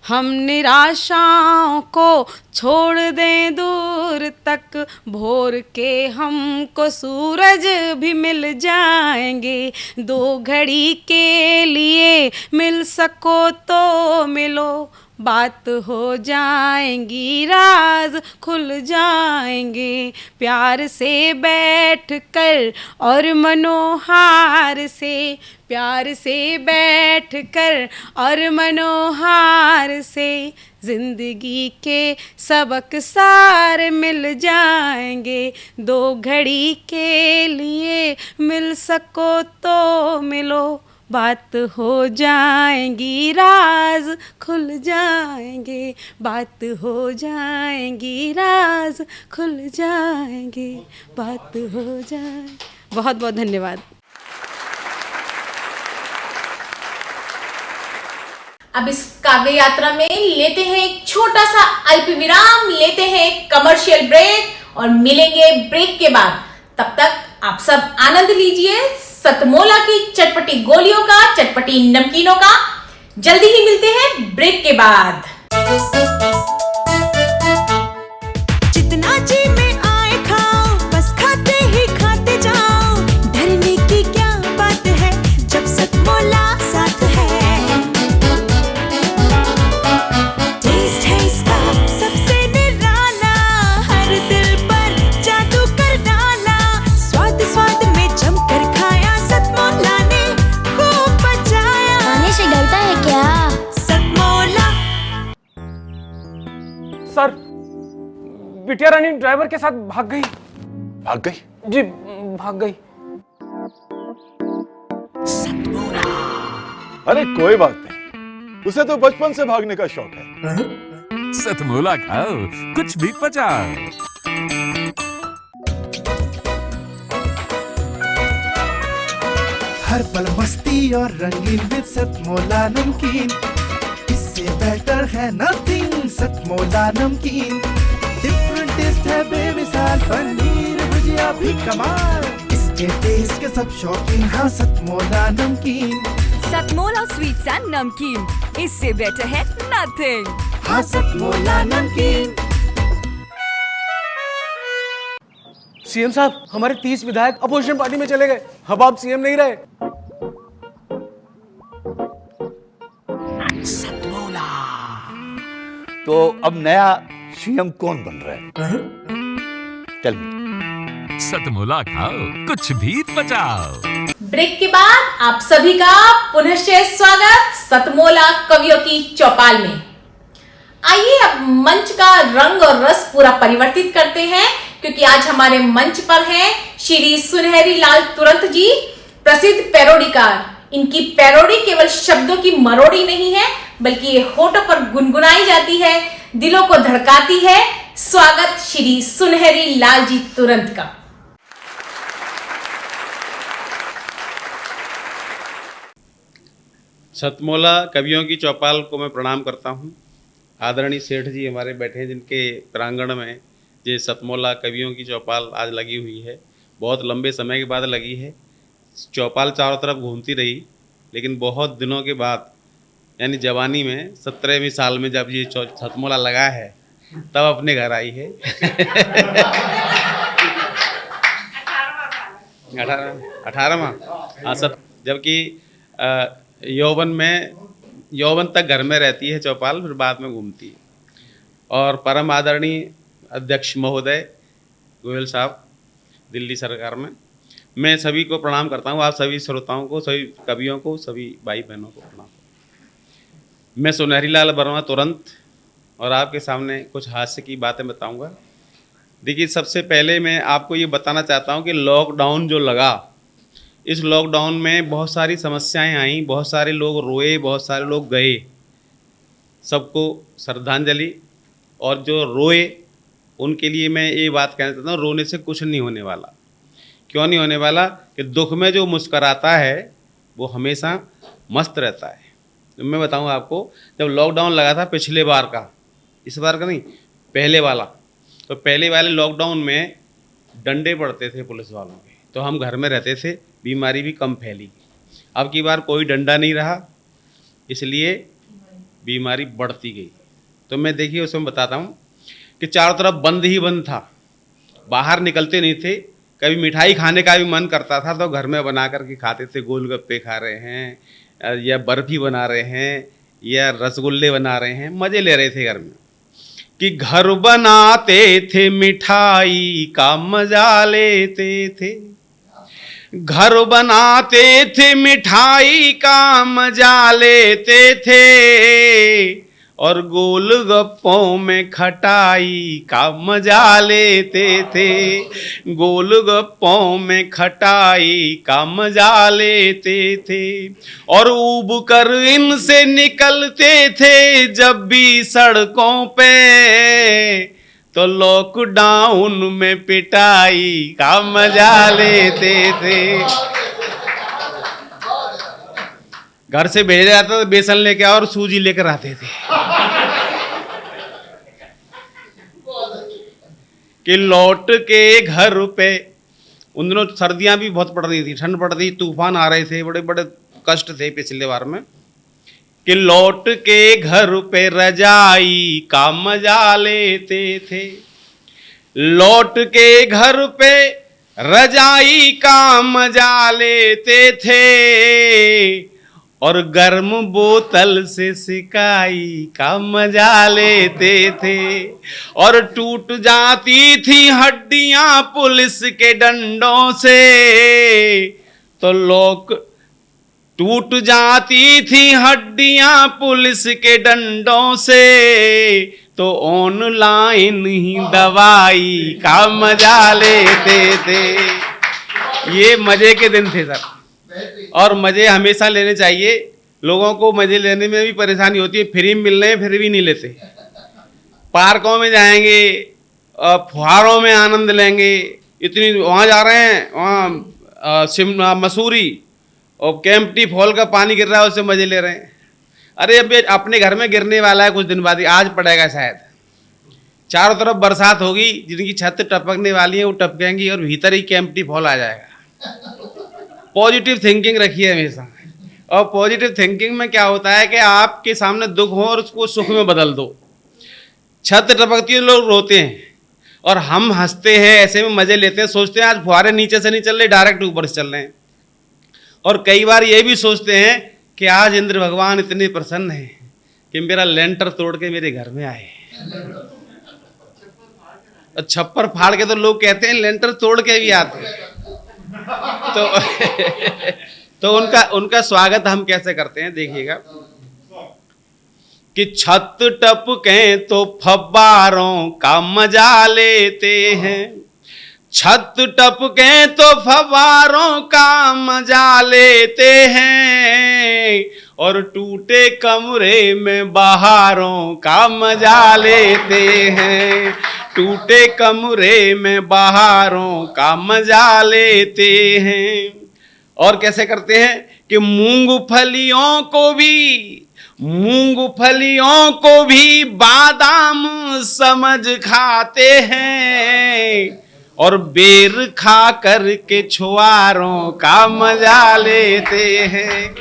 हम निराशाओं को छोड़ दें दूर तक, भोर के हमको सूरज भी मिल जाएंगे दो घड़ी के लिए मिल सको तो मिलो, बात हो जाएंगी राज खुल जाएंगे। प्यार से बैठ कर और मनोहार से, प्यार से बैठ कर और मनोहार से, जिंदगी के सबक सारे मिल जाएंगे दो घड़ी के लिए मिल सको तो मिलो, बात हो जाएंगी, राज खुल जाएंगे, बात हो जाएंगी, राज खुल जाएंगे, बात हो जाए। बहुत बहुत धन्यवाद। अब इस काव्य यात्रा में लेते हैं एक छोटा सा अल्प विराम, लेते हैं कमर्शियल ब्रेक और मिलेंगे ब्रेक के बाद। तब तक आप सब आनंद लीजिए सतमोला की चटपटी गोलियों का, चटपटी नमकीनों का। जल्दी ही मिलते हैं ब्रेक के बाद। जितना जी में आए खाओ, बस खाते ही खाते जाओ। डरने की क्या बात है जब सतमोला साथ है। टेस्ट है इसका सबसे निराला, हर दिल पर जादू कर डाला। स्वाद स्वाद में जमकर खाया, सतमोला ने खूब बचाया। खाने से डरता है क्या? सतमोला। सर, बिटिया रानी ड्राइवर के साथ भाग गई। भाग गई? जी, भाग गई। अरे कोई बात नहीं, उसे तो बचपन से भागने का शौक है। सतमोला खाओ, कुछ भी पचाओ। हर पल मस्ती और रंगीन विद सतमोला नमकीन, इससे बेटर है नथिंग। सतमोला नमकीन डिफरेंट टेस्ट है बेमिसाल, पनीर भुजिया भी कमाल। इसके टेस्ट के सब शौकीन, हाँ सतमोला नमकीन। सतमोला स्वीट्स एंड नमकीन, इससे बेटर है नथिंग। हाँ सतमोला नमकीन। सीएम साहब, हमारे 30 विधायक अपोजिशन पार्टी में चले गए। अब आप सीएम नहीं रहे। तो अब नया सीएम कौन बन रहा है? Tell me. सतमोला खाओ, कुछ भी पचाओ। ब्रेक के बाद आप सभी का पुनः स्वागत सतमोला कवियों की चौपाल में। आइए अब मंच का रंग और रस पूरा परिवर्तित करते हैं, क्योंकि आज हमारे मंच पर हैं श्री सुनहरी लाल तुरंत जी, प्रसिद्ध पैरोडीकार। इनकी पैरोडी केवल शब्दों की मरोड़ी नहीं है, बल्कि ये होठों पर गुनगुनाई जाती है, दिलों को धड़काती है। स्वागत श्री सुनहरी लाल जी तुरंत का। सतमोला कवियों की चौपाल को मैं प्रणाम करता हूँ। आदरणीय सेठ जी हमारे बैठे हैं, जिनके प्रांगण में ये सतमोला कवियों की चौपाल आज लगी हुई है। बहुत लंबे समय के बाद लगी है। चौपाल चारों तरफ घूमती रही, लेकिन बहुत दिनों के बाद, यानी जवानी में 17वीं साल में जब ये सतमोला लगा है, तब अपने घर आई है। 18वां। हाँ सर, जबकि यौवन तक घर में रहती है चौपाल, फिर बाद में घूमती है। और परम आदरणीय अध्यक्ष महोदय गोयल साहब दिल्ली सरकार में, मैं सभी को प्रणाम करता हूँ। आप सभी श्रोताओं को, सभी कवियों को, सभी भाई बहनों को प्रणाम। मैं सुनहरी लाल वर्मा तुरंत और आपके सामने कुछ हास्य की बातें बताऊंगा। देखिए, सबसे पहले मैं आपको ये बताना चाहता हूँ कि लॉकडाउन जो लगा, इस लॉकडाउन में बहुत सारी समस्याएं आईं, बहुत सारे लोग रोए, बहुत सारे लोग गए। सबको श्रद्धांजलि। और जो रोए उनके लिए मैं ये बात कहना चाहता हूँ, रोने से कुछ नहीं होने वाला। क्यों नहीं होने वाला? कि दुख में जो मुस्कराता है वो हमेशा मस्त रहता है। तो मैं बताऊँ आपको, जब लॉकडाउन लगा था पिछले बार का, इस बार का नहीं, पहले वाला, तो पहले वाले लॉकडाउन में डंडे पड़ते थे पुलिस वालों के, तो हम घर में रहते थे, बीमारी भी कम फैली। अब की बार कोई डंडा नहीं रहा, इसलिए बीमारी बढ़ती गई। तो मैं देखिए उसमें बताता हूँ कि चारों तरफ बंद ही बंद था, बाहर निकलते नहीं थे। कभी मिठाई खाने का भी मन करता था तो घर में बना करके खाते थे। गोलगप्पे खा रहे हैं, या बर्फी बना रहे हैं, या रसगुल्ले बना रहे हैं, मज़े ले रहे थे घर में। कि घर बनाते थे, मिठाई का मजा लेते थे। घर बनाते थे, मिठाई का मजा लेते थे। और गोलगप्पों में खटाई का मजा लेते थे। गोलगप्पों में खटाई का मजा लेते थे और ऊब कर इनसे निकलते थे जब भी सड़कों पे, तो लॉकडाउन में पिटाई का मजा लेते थे। घर से भेजा जाता था बेसन लेके आओ और सूजी लेकर आते थे कि लौट के घर पे। उन दिनों सर्दियां भी बहुत पड़ रही थी, ठंड पड़ रही, तूफान आ रहे थे, बड़े बड़े कष्ट थे पिछले बार में। कि लौट के घर पे रजाई का मजा लेते थे। लौट के घर पे रजाई का मजा लेते थे और गर्म बोतल से सिकाई का मजा लेते थे। और टूट जाती थी हड्डियां पुलिस के डंडों से, तो लोग टूट जाती थी हड्डियां पुलिस के डंडों से, तो ऑनलाइन ही दवाई का मजा लेते थे। ये मजे के दिन थे सर, और मजे हमेशा लेने चाहिए। लोगों को मजे लेने में भी परेशानी होती है, फ्री मिल रहे हैं फिर भी नहीं लेते। पार्कों में जाएंगे, फुहारों में आनंद लेंगे, इतनी वहाँ जा रहे हैं, वहाँ शिमला मसूरी और केम्प्टी फॉल का पानी गिर रहा है, उससे मजे ले रहे हैं। अरे अभी अपने घर में गिरने वाला है कुछ दिन बाद ही, आज पड़ेगा शायद। चारों तरफ बरसात होगी, जिनकी छत टपकने वाली है वो टपकेंगी और भीतर ही केम्प्टी फॉल आ जाएगा। पॉजिटिव थिंकिंग रखिए हमेशा। और पॉजिटिव थिंकिंग में क्या होता है कि आपके सामने दुख हो और उसको सुख में बदल दो। छत टपकती है, लोग रोते हैं और हम हंसते हैं, ऐसे में मजे लेते हैं, सोचते हैं आज फुहारे नीचे से नहीं चल रहे, डायरेक्ट ऊपर से चल रहे हैं। और कई बार ये भी सोचते हैं कि आज इंद्र भगवान इतने प्रसन्न हैं कि मेरा लेंटर तोड़ के मेरे घर में आए। और छप्पर फाड़ के तो लोग कहते हैं लेंटर तोड़ के भी आते हैं। तो उनका स्वागत हम कैसे करते हैं देखिएगा कि छत टपके तो फव्वारों का मजा लेते हैं। छत टपके तो फव्वारों का मजा लेते हैं और टूटे कमरे में बहारों का मजा लेते हैं। टूटे कमरे में बहारों का मजा लेते हैं। और कैसे करते हैं कि मूंगफलियों को भी बादाम समझ खाते हैं और बेर खा कर के छुआरों का मजा लेते हैं।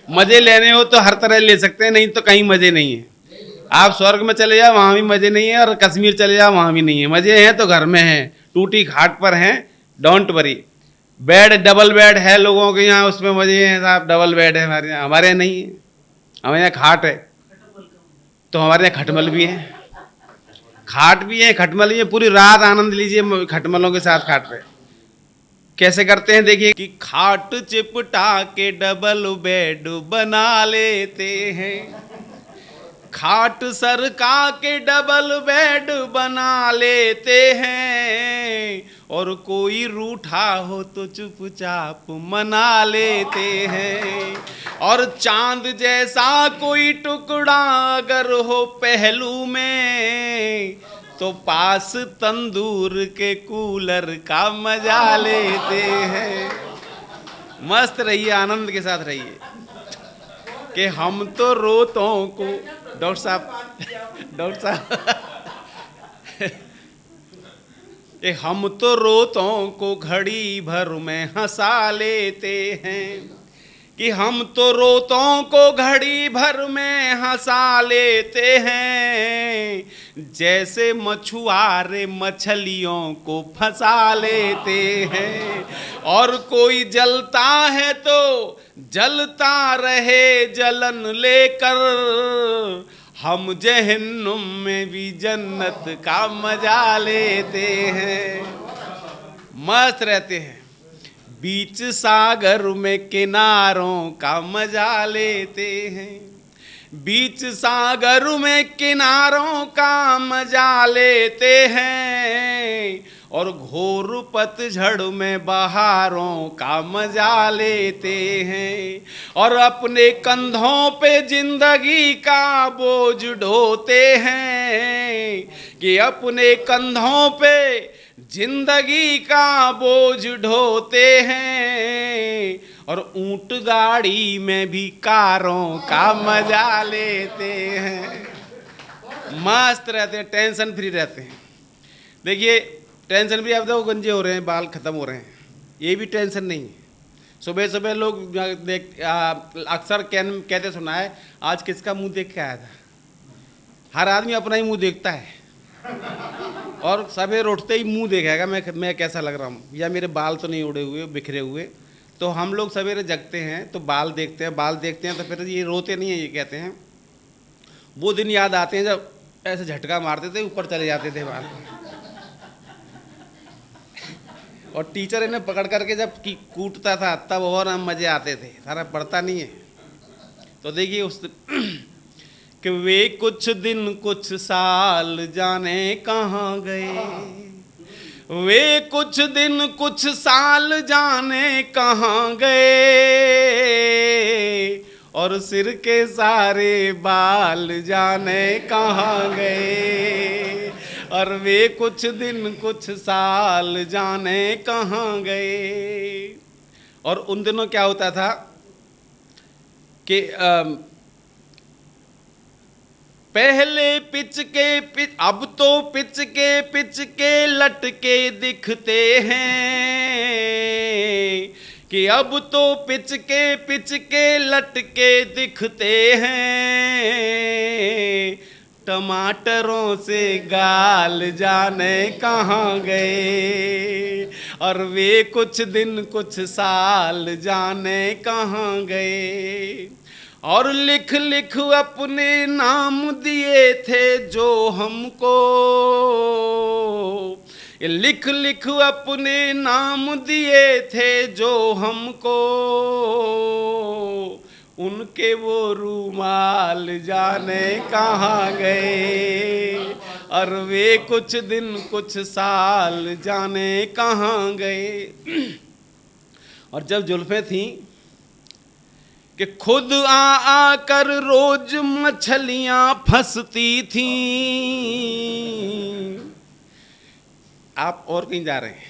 मजे लेने हो तो हर तरह ले सकते हैं, नहीं तो कहीं मजे नहीं है। आप स्वर्ग में चले जाओ वहाँ भी मजे नहीं है, और कश्मीर चले जाओ वहाँ भी नहीं है। मजे हैं तो घर में हैं, टूटी खाट पर हैं, don't worry. Bed double bed है लोगों के यहाँ, उसमें मजे हैं साहब, डबल बेड है हमारे यहाँ। हमारे यहाँ नहीं है, हमारे यहाँ खाट है, तो हमारे यहाँ खटमल भी है, खाट भी है, खटमल भी है। पूरी रात आनंद लीजिए खटमलों के साथ खाट पे। कैसे करते हैं देखिए कि खाट चिपटा के डबल बेड बना लेते हैं। खाट सरका के डबल बेड बना लेते हैं और कोई रूठा हो तो चुपचाप मना लेते हैं। और चांद जैसा कोई टुकड़ा अगर हो पहलू में, तो पास तंदूर के कूलर का मजा लेते हैं। मस्त रहिए, आनंद के साथ रहिए कि हम तो रोतों को डॉक्टर साहब कि हम तो रोतों को घड़ी भर में हंसा लेते हैं। कि हम तो रोतों को घड़ी भर में हंसा लेते हैं, जैसे मछुआरे मछलियों को फंसा लेते हैं। और कोई जलता है तो जलता रहे जलन लेकर, हम जहन्नुम में भी जन्नत का मजा लेते हैं। मस्त रहते हैं, बीच सागर में किनारों का मजा लेते हैं। बीच सागर में किनारों का मजा लेते हैं और घोर पतझड़ में बहारों का मजा लेते हैं और अपने कंधों पे जिंदगी का बोझ ढोते हैं कि अपने कंधों पे जिंदगी का बोझ ढोते हैं और ऊंट गाड़ी में भी कारों का मजा लेते हैं। मस्त रहते हैं, टेंशन फ्री रहते हैं। देखिए टेंशन फ्री, अब तो गंजे हो रहे हैं, बाल खत्म हो रहे हैं, ये भी टेंशन नहीं है। सुबह सुबह लोग अक्सर कहते सुना है, आज किसका मुंह देख के आया था। हर आदमी अपना ही मुंह देखता है और सवेरे उठते ही मुंह देखेगा मैं कैसा लग रहा हूँ, या मेरे बाल तो नहीं उड़े हुए बिखरे हुए। तो हम लोग सवेरे जगते हैं तो बाल देखते हैं तो फिर ये रोते नहीं है, ये कहते हैं वो दिन याद आते हैं जब ऐसे झटका मारते थे, ऊपर चले जाते थे बाल और टीचर इन्हें पकड़ करके जब कूटता था तब और हम मज़े आते थे, सारा पढ़ता नहीं है। तो देखिए उस कि वे कुछ दिन कुछ साल जाने कहाँ गए, वे कुछ दिन कुछ साल जाने कहाँ गए और सिर के सारे बाल जाने कहाँ गए और वे कुछ दिन कुछ साल जाने कहाँ गए। और उन दिनों क्या होता था कि पहले पिच अब तो पिच के लटके दिखते हैं कि अब तो पिच के लटके दिखते हैं। टमाटरों से गाल जाने कहाँ गए और वे कुछ दिन कुछ साल जाने कहाँ गए। और लिख लिख अपने नाम दिए थे जो हमको, लिख लिख अपने नाम दिए थे जो हमको, उनके वो रूमाल जाने कहाँ गए और वे कुछ दिन कुछ साल जाने कहाँ गए। और जब जुल्फे थीं कि खुद आ कर रोज मछलियां फंसती थीं। आप और कहीं जा रहे हैं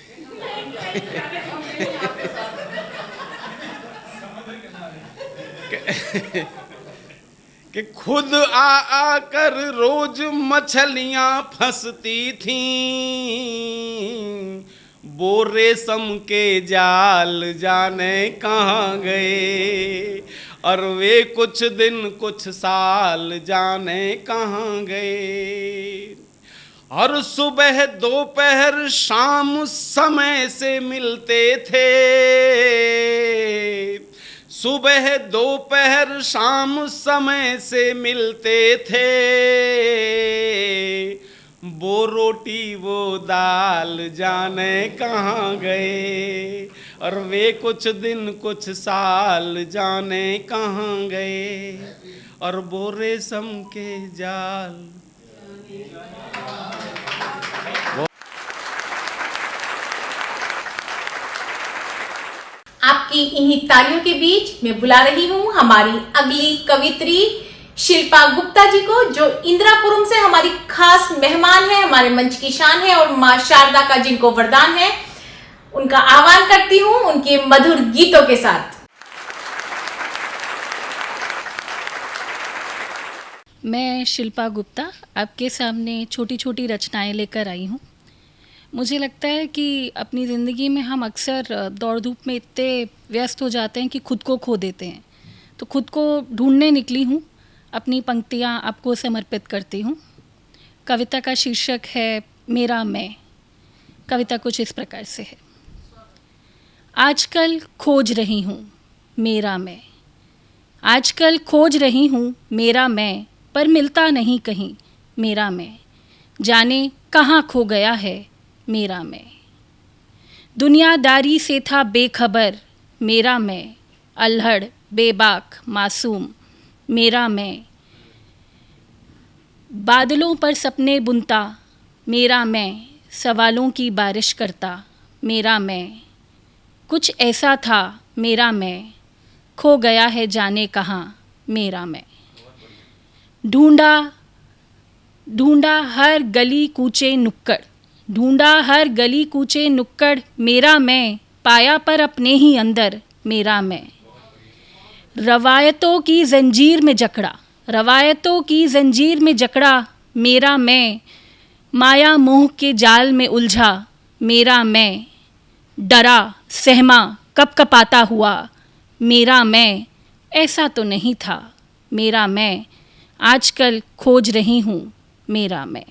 कि खुद आ कर रोज मछलियां फंसती थीं, वो रेशम के जाल जाने कहाँ गए और वे कुछ दिन कुछ साल जाने कहाँ गए। और सुबह दोपहर शाम समय से मिलते थे, सुबह दोपहर शाम समय से मिलते थे, वो रोटी वो दाल जाने कहाँ गए और वे कुछ दिन कुछ साल जाने कहाँ गए और वो रेशम के जाल। आपकी इन्हीं तालियों के बीच मैं बुला रही हूँ हमारी अगली कवित्री शिल्पा गुप्ता जी को, जो इंदिरापुरम से हमारी खास मेहमान है, हमारे मंच की शान है और माँ शारदा का जिनको वरदान है। उनका आह्वान करती हूँ उनके मधुर गीतों के साथ। मैं शिल्पा गुप्ता आपके सामने छोटी छोटी रचनाएं लेकर आई हूँ। मुझे लगता है कि अपनी ज़िंदगी में हम अक्सर दौड़ धूप में इतने व्यस्त हो जाते हैं कि खुद को खो देते हैं। तो खुद को ढूंढने निकली हूँ, अपनी पंक्तियाँ आपको समर्पित करती हूँ। कविता का शीर्षक है मेरा मैं। कविता कुछ इस प्रकार से है। आजकल खोज रही हूँ मेरा मैं, आजकल खोज रही हूँ मेरा मैं, पर मिलता नहीं कहीं मेरा मैं, जाने कहाँ खो गया है मेरा मैं। दुनियादारी से था बेखबर मेरा मैं, अल्हड़ बेबाक मासूम मेरा मैं। बादलों पर सपने बुनता मेरा मैं, सवालों की बारिश करता मेरा मैं। कुछ ऐसा था मेरा मैं, खो गया है जाने कहाँ मेरा मैं। ढूंढा ढूंढा हर गली कूचे नुक्कड़, ढूंढा हर गली कूचे नुक्कड़ मेरा मैं, पाया पर अपने ही अंदर मेरा मैं। रवायतों की जंजीर में जकड़ा, रवायतों की जंजीर में जकड़ा मेरा मैं, माया मोह के जाल में उलझा मेरा मैं। डरा सहमा कप कपाता हुआ मेरा मैं, ऐसा तो नहीं था मेरा मैं, आजकल खोज रही हूँ मेरा मैं।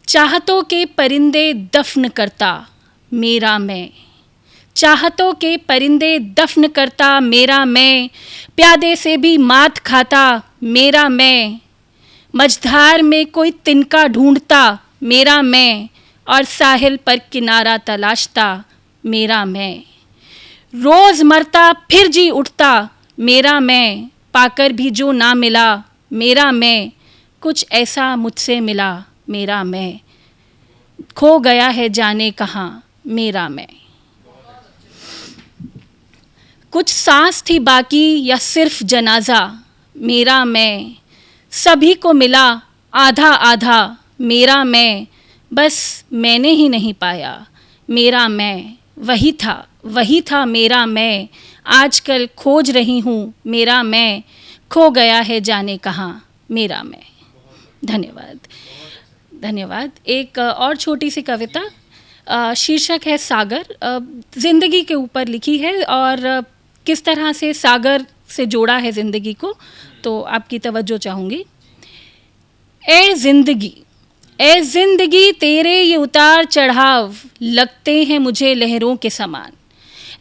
चाहतों के परिंदे दफन करता मेरा मैं, चाहतों के परिंदे दफन करता मेरा मैं, प्यादे से भी मात खाता मेरा मैं। मझधार में कोई तिनका ढूंढता मेरा मैं, और साहिल पर किनारा तलाशता मेरा मैं। रोज़ मरता फिर जी उठता मेरा मैं, पाकर भी जो ना मिला मेरा मैं। कुछ ऐसा मुझसे मिला मेरा मैं, खो गया है जाने कहाँ मेरा मैं। कुछ सांस थी बाकी या सिर्फ जनाजा मेरा मैं, सभी को मिला आधा आधा मेरा मैं, बस मैंने ही नहीं पाया मेरा मैं। वही था मेरा मैं, आजकल खोज रही हूँ मेरा मैं, खो गया है जाने कहाँ मेरा मैं। धन्यवाद धन्यवाद। एक और छोटी सी कविता, शीर्षक है सागर, ज़िंदगी के ऊपर लिखी है और किस तरह से सागर से जोड़ा है ज़िंदगी को, तो आपकी तवज्जो चाहूँगी। ए ज़िंदगी तेरे ये उतार चढ़ाव लगते हैं मुझे लहरों के समान।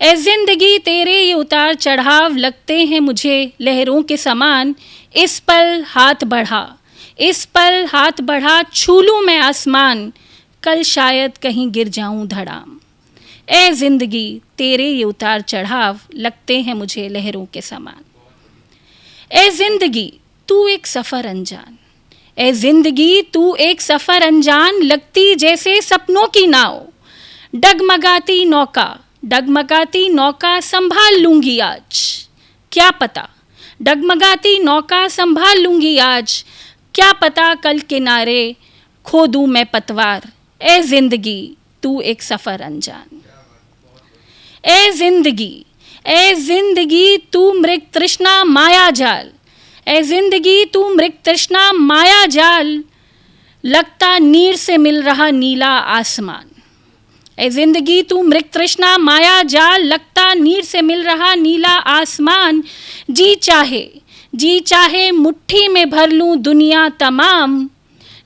ए ज़िंदगी तेरे ये उतार चढ़ाव लगते हैं मुझे लहरों के समान। इस पल हाथ बढ़ा छू लूँ मैं आसमान, कल शायद कहीं गिर जाऊँ धड़ाम। ए ज़िंदगी तेरे ये उतार चढ़ाव लगते हैं मुझे लहरों के समान। ए ज़िंदगी तू एक सफ़र अनजान, ए ज़िंदगी तू एक सफ़र अनजान, लगती जैसे सपनों की नाव। डगमगाती नौका संभाल लूँगी आज, क्या पता डगमगाती नौका संभाल लूँगी आज, क्या पता कल किनारे खो दूँ मैं पतवार। ए ज़िंदगी तू एक सफ़र अनजान। ए ज़िंदगी तू मृग तृष्णा माया जाल, ए ज़िंदगी तू मृग तृष्णा माया जाल, लगता नीर से मिल रहा नीला आसमान। ए ज़िंदगी तू मृग तृष्णा माया जाल, लगता नीर से मिल रहा नीला आसमान। जी चाहे मुट्ठी में भर लूँ दुनिया तमाम,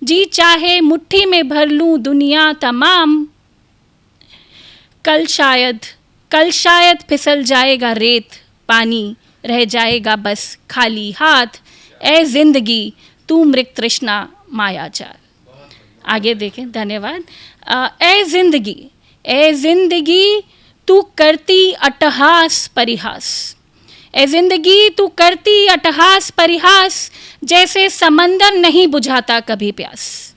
जी चाहे मुट्ठी में भर लूँ दुनिया तमाम। कल शायद फिसल जाएगा रेत पानी, रह जाएगा बस खाली हाथ। ए ज़िंदगी तू मृग तृष्णा माया जाल। आगे देखें। धन्यवाद। ए ज़िंदगी तू करती अट्टहास परिहास, ए ज़िंदगी तू करती अट्टहास परिहास, जैसे समंदर नहीं बुझाता कभी प्यास।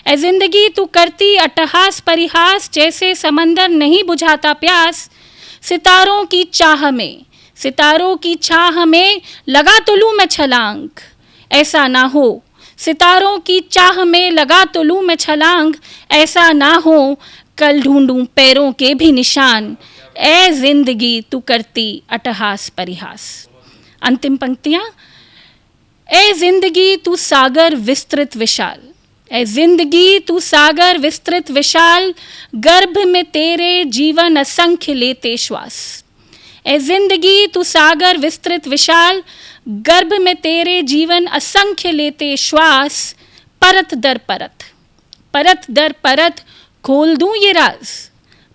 ए ज़िंदगी तू करती अट्टहास परिहास, जैसे समंदर नहीं बुझाता प्यास। सितारों की चाह में लगा तो लूँ मैं छलांग, ऐसा ना हो सितारों की चाह में लगा तो लूँ मैं छलांग, ऐसा ना हो कल ढूंढूं पैरों के भी निशान। ए ज़िंदगी तू करती अट्टहास परिहास। अंतिम पंक्तियाँ। ए ज़िंदगी तू सागर विस्तृत विशाल, ए ज़िंदगी तू सागर विस्तृत विशाल, गर्भ में तेरे जीवन असंख्य लेते श्वास। ए ज़िंदगी तू सागर विस्तृत विशाल, गर्भ में तेरे जीवन असंख्य लेते श्वास। परत दर परत खोल दूं ये राज,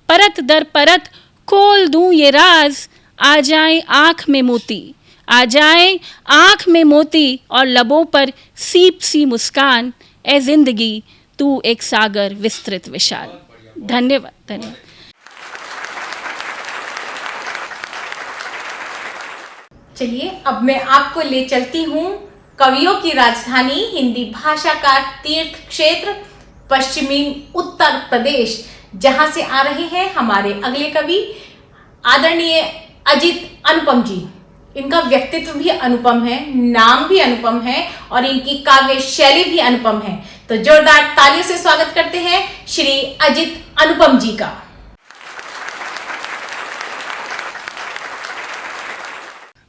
परत दर परत खोल दूं ये राज। आ जाए आँख में मोती और लबों पर सीप सी मुस्कान। ए ज़िंदगी तू एक सागर विस्तृत विशाल। धन्यवाद। चलिए अब मैं आपको ले चलती हूँ कवियों की राजधानी, हिंदी भाषा का तीर्थ क्षेत्र, पश्चिमी उत्तर प्रदेश, जहां से आ रहे हैं हमारे अगले कवि आदरणीय अजित अनुपम जी। इनका व्यक्तित्व भी अनुपम है, नाम भी अनुपम है और इनकी काव्य शैली भी अनुपम है। तो जोरदार तालियों से स्वागत करते हैं श्री अजित अनुपम जी का।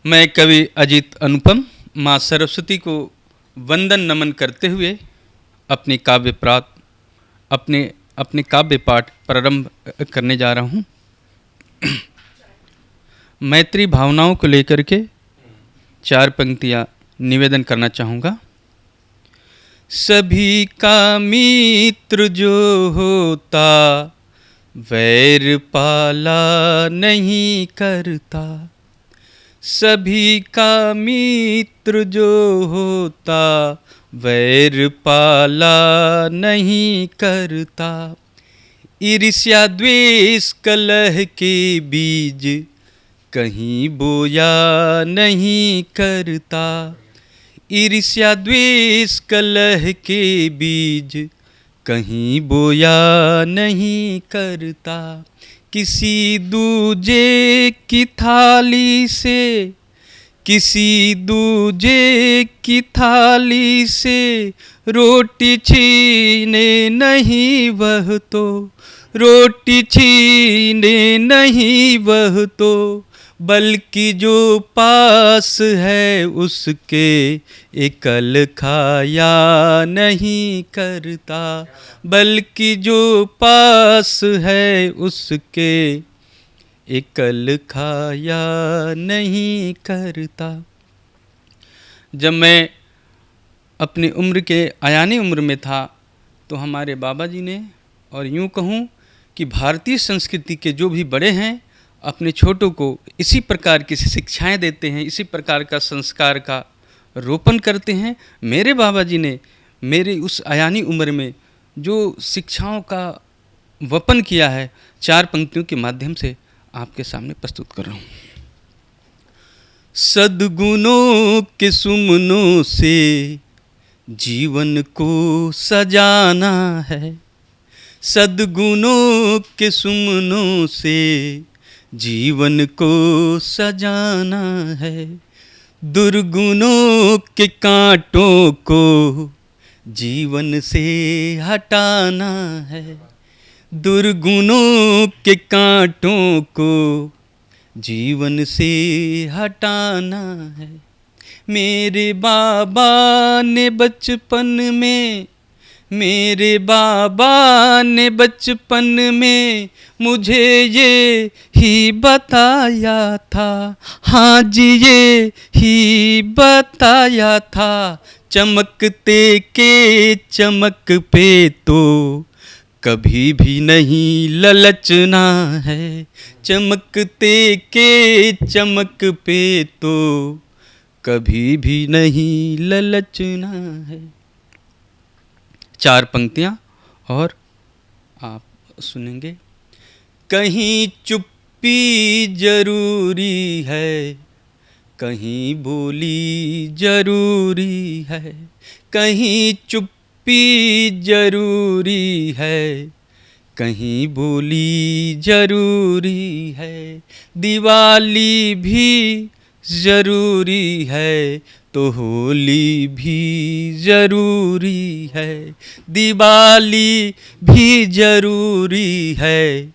मैं कवि अजित अनुपम माँ सरस्वती को वंदन नमन करते हुए अपने काव्य पाठ प्रारंभ करने जा रहा हूँ। मैत्री भावनाओं को लेकर के 4 पंक्तियाँ निवेदन करना चाहूँगा। सभी का मित्र जो होता वैर पाला नहीं करता, सभी का मित्र जो होता वैर पाला नहीं करता, ईर्ष्या द्वेष कलह के बीज कहीं बोया नहीं करता, ईर्ष्या द्वेष कलह के बीज कहीं बोया नहीं करता, किसी दूजे की थाली से, किसी दूजे की थाली से रोटी छीने नहीं वह तो, रोटी छीने नहीं वह तो, बल्कि जो पास है उसके एकल खाया नहीं करता, बल्कि जो पास है उसके एकल खाया नहीं करता। जब मैं अपनी उम्र के आयानी उम्र में था तो हमारे बाबा जी ने, और यूँ कहूँ कि भारतीय संस्कृति के जो भी बड़े हैं, अपने छोटों को इसी प्रकार की शिक्षाएं देते हैं, इसी प्रकार का संस्कार का रोपण करते हैं। मेरे बाबा जी ने मेरी उस आयानी उम्र में जो शिक्षाओं का वपन किया है, 4 पंक्तियों के माध्यम से आपके सामने प्रस्तुत कर रहा हूँ। सद्गुणों के सुमनों से जीवन को सजाना है, सद्गुणों के सुमनों से जीवन को सजाना है, दुर्गुणों के कांटों को जीवन से हटाना है, दुर्गुणों के कांटों को जीवन से हटाना है। मेरे बाबा ने बचपन में, मेरे बाबा ने बचपन में मुझे ये ही बताया था, हाँ जी ये ही बताया था, चमकते के चमक पे तो कभी भी नहीं ललचना है, चमकते के चमक पे तो कभी भी नहीं ललचना है। 4 पंक्तियाँ और आप सुनेंगे। कहीं चुप्पी जरूरी है, कहीं बोली जरूरी है, कहीं चुप्पी जरूरी है, कहीं बोली जरूरी है, दिवाली भी जरूरी है तो होली भी जरूरी है, दिवाली भी जरूरी है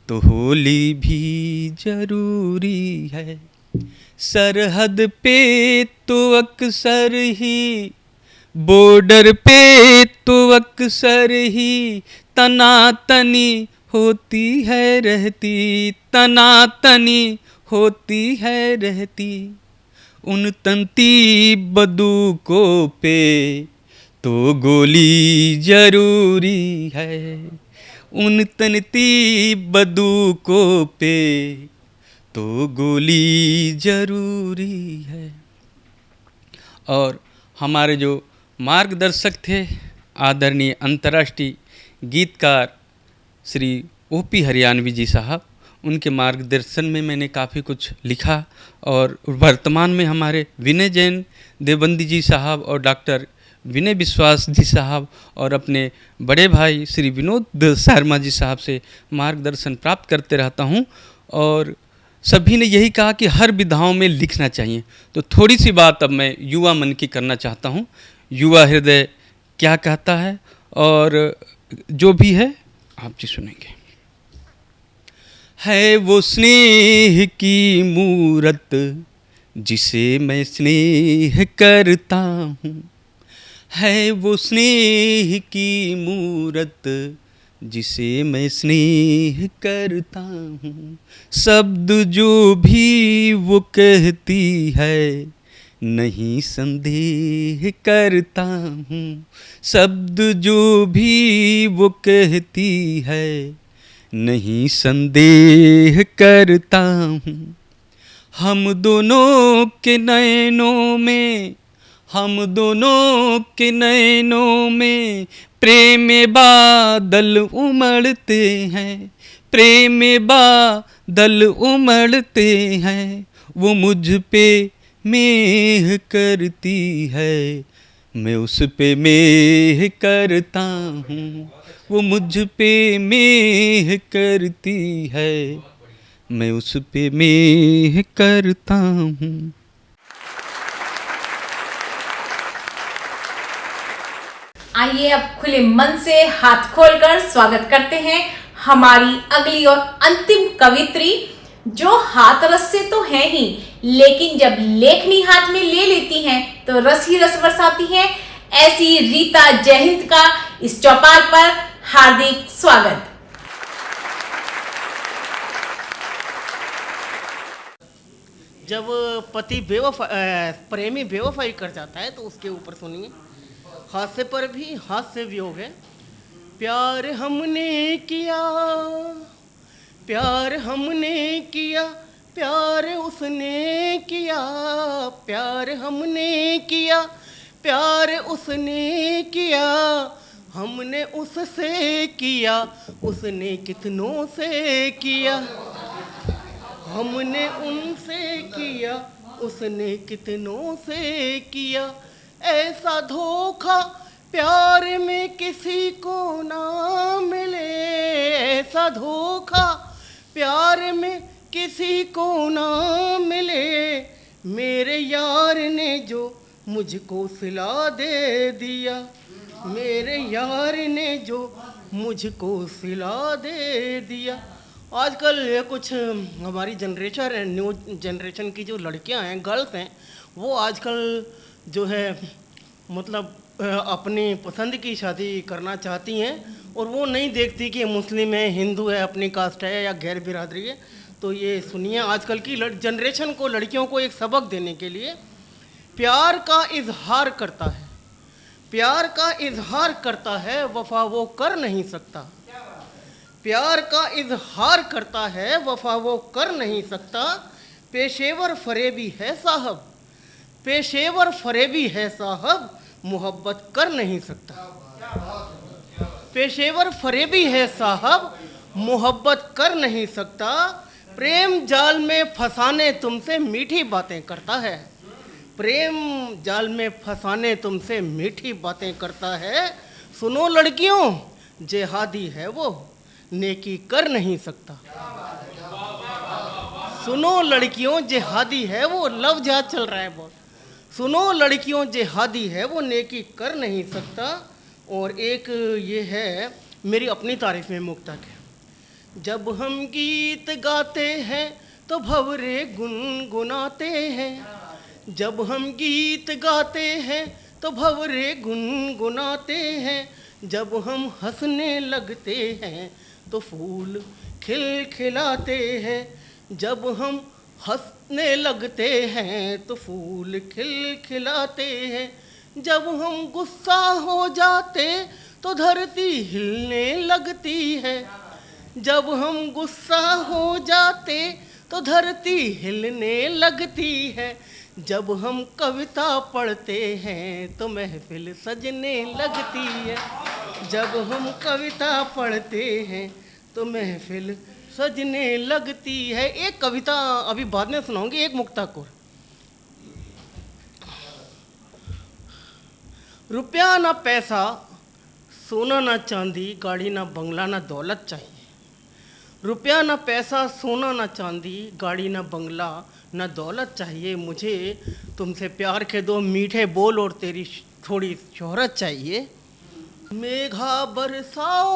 तो होली भी जरूरी है। सरहद पे तो अक्सर ही, बॉर्डर पे तो अक्सर ही तनातनी होती है रहती, तनातनी होती है रहती, उन तंती बंदूकों पे तो गोली जरूरी है, उन तंती बंदूकों पे तो गोली जरूरी है। और हमारे जो मार्गदर्शक थे आदरणीय अंतर्राष्ट्रीय गीतकार श्री ओपी हरियाणवी जी साहब, उनके मार्गदर्शन में मैंने काफ़ी कुछ लिखा और वर्तमान में हमारे विनय जैन देवबंदी जी साहब और डॉक्टर विनय विश्वास जी साहब और अपने बड़े भाई श्री विनोद शर्मा जी साहब से मार्गदर्शन प्राप्त करते रहता हूँ। और सभी ने यही कहा कि हर विधाओं में लिखना चाहिए। तो थोड़ी सी बात अब मैं युवा मन की करना चाहता हूँ, युवा हृदय क्या कहता है और जो भी है आप जी सुनेंगे। है वो स्नेह की मूरत जिसे मैं स्नेह करता हूँ, है वो स्नेह की मूरत जिसे मैं स्नेह करता हूँ। शब्द जो भी वो कहती है नहीं संदेह करता हूँ, शब्द जो भी वो कहती है नहीं संदेह करता हूँ। हम दोनों के नैनों में, हम दोनों के नैनों में प्रेम बादल उमड़ते हैं, प्रेम बादल उमड़ते हैं। वो मुझ पे मेह करती है, मैं उस पे मेह करता हूँ। वो मुझ पे मेह करती है, मैं उस पे मेह करता हूँ। आइए अब खुले मन से हाथ खोलकर स्वागत करते हैं हमारी अगली और अंतिम कवित्री, जो हाथ रस से तो है ही, लेकिन जब लेखनी हाथ में ले लेती हैं तो रस ही रस बरसाती हैं। ऐसी रीता जयहिंद का इस चौपाल पर हार्दिक स्वागत। जब पति प्रेमी बेवफाई कर जाता है तो उसके ऊपर सुनिए। हास्य पर भी हास्य वियोग है। प्यार हमने किया, प्यार हमने किया, प्यार उसने किया, प्यार हमने किया, प्यार उसने किया, हमने उससे किया, उसने कितनों से किया, हमने उनसे किया, उसने कितनों से किया। ऐसा धोखा प्यार में किसी को ना मिले, ऐसा धोखा प्यार में किसी को ना मिले। मेरे यार ने जो मुझको सिला दे दिया, मेरे यार ने जो मुझको सिला दे दिया। आजकल ये कुछ हमारी जनरेशन है, न्यू जनरेशन की जो लड़कियां हैं, गर्ल्स हैं, वो आजकल जो है मतलब अपनी पसंद की शादी करना चाहती हैं और वो नहीं देखती कि मुस्लिम है, हिंदू है, अपनी कास्ट है या गैर बिरादरी है। तो ये सुनिए, आजकल की जनरेशन को, लड़कियों को एक सबक देने के लिए, प्यार का इजहार करता है, प्यार का इजहार करता है, वफा वो कर नहीं सकता। प्यार का इजहार करता है, वफा वो कर नहीं सकता। पेशेवर फरेबी है साहब, पेशेवर फरेबी है साहब, मोहब्बत कर नहीं सकता। पेशेवर फरेबी है साहब, मोहब्बत कर नहीं सकता। प्रेम जाल में फंसाने तुमसे मीठी बातें करता है, प्रेम जाल में फंसाने तुमसे मीठी बातें करता है। सुनो लड़कियों, जेहादी है वो, नेकी कर नहीं सकता। सुनो लड़कियों, जेहादी है वो, लव जिहाद चल रहा है बहुत। सुनो लड़कियों, जेहादी है वो, नेकी कर नहीं सकता। और एक ये है मेरी अपनी तारीफ में मुक्तक है। जब हम गीत गाते हैं तो भंवरे गुनगुनाते हैं, जब हम गीत गाते हैं तो भंवरे गुनगुनाते हैं। जब हम हंसने लगते हैं तो फूल खिलखिलाते हैं, जब हम हंसने लगते हैं तो फूल खिलखिलाते हैं। जब हम गुस्सा हो जाते तो धरती हिलने लगती है, जब हम गुस्सा हो जाते तो धरती हिलने लगती है। जब हम कविता पढ़ते हैं तो महफिल सजने लगती है, जब हम कविता पढ़ते हैं तो महफिल सजने लगती है। एक कविता अभी बाद में सुनाऊंगी, एक मुक्ताकोर। रुपया ना पैसा, सोना ना चांदी, गाड़ी ना बंगला ना दौलत चाहिए। रुपया ना पैसा, सोना ना चांदी, गाड़ी ना बंगला ना दौलत चाहिए। मुझे तुमसे प्यार के दो मीठे बोल और तेरी थोड़ी शोहरत चाहिए। मेघा बरसाओ,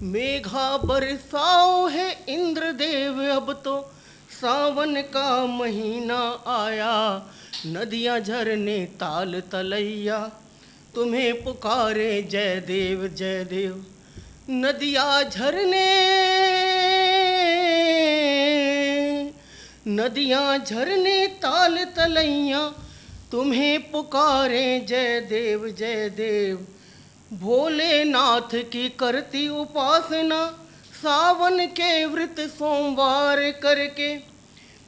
मेघा बरसाओ है इंद्रदेव, अब तो सावन का महीना आया। नदियाँ झरने ताल तलैया, तुम्हें पुकारे जय देव जय देव। नदियाँ झरने, नदियाँ झरने ताल तलैया, तुम्हें पुकारे जय देव जय देव। भोलेनाथ की करती उपासना, सावन के व्रत सोमवार करके।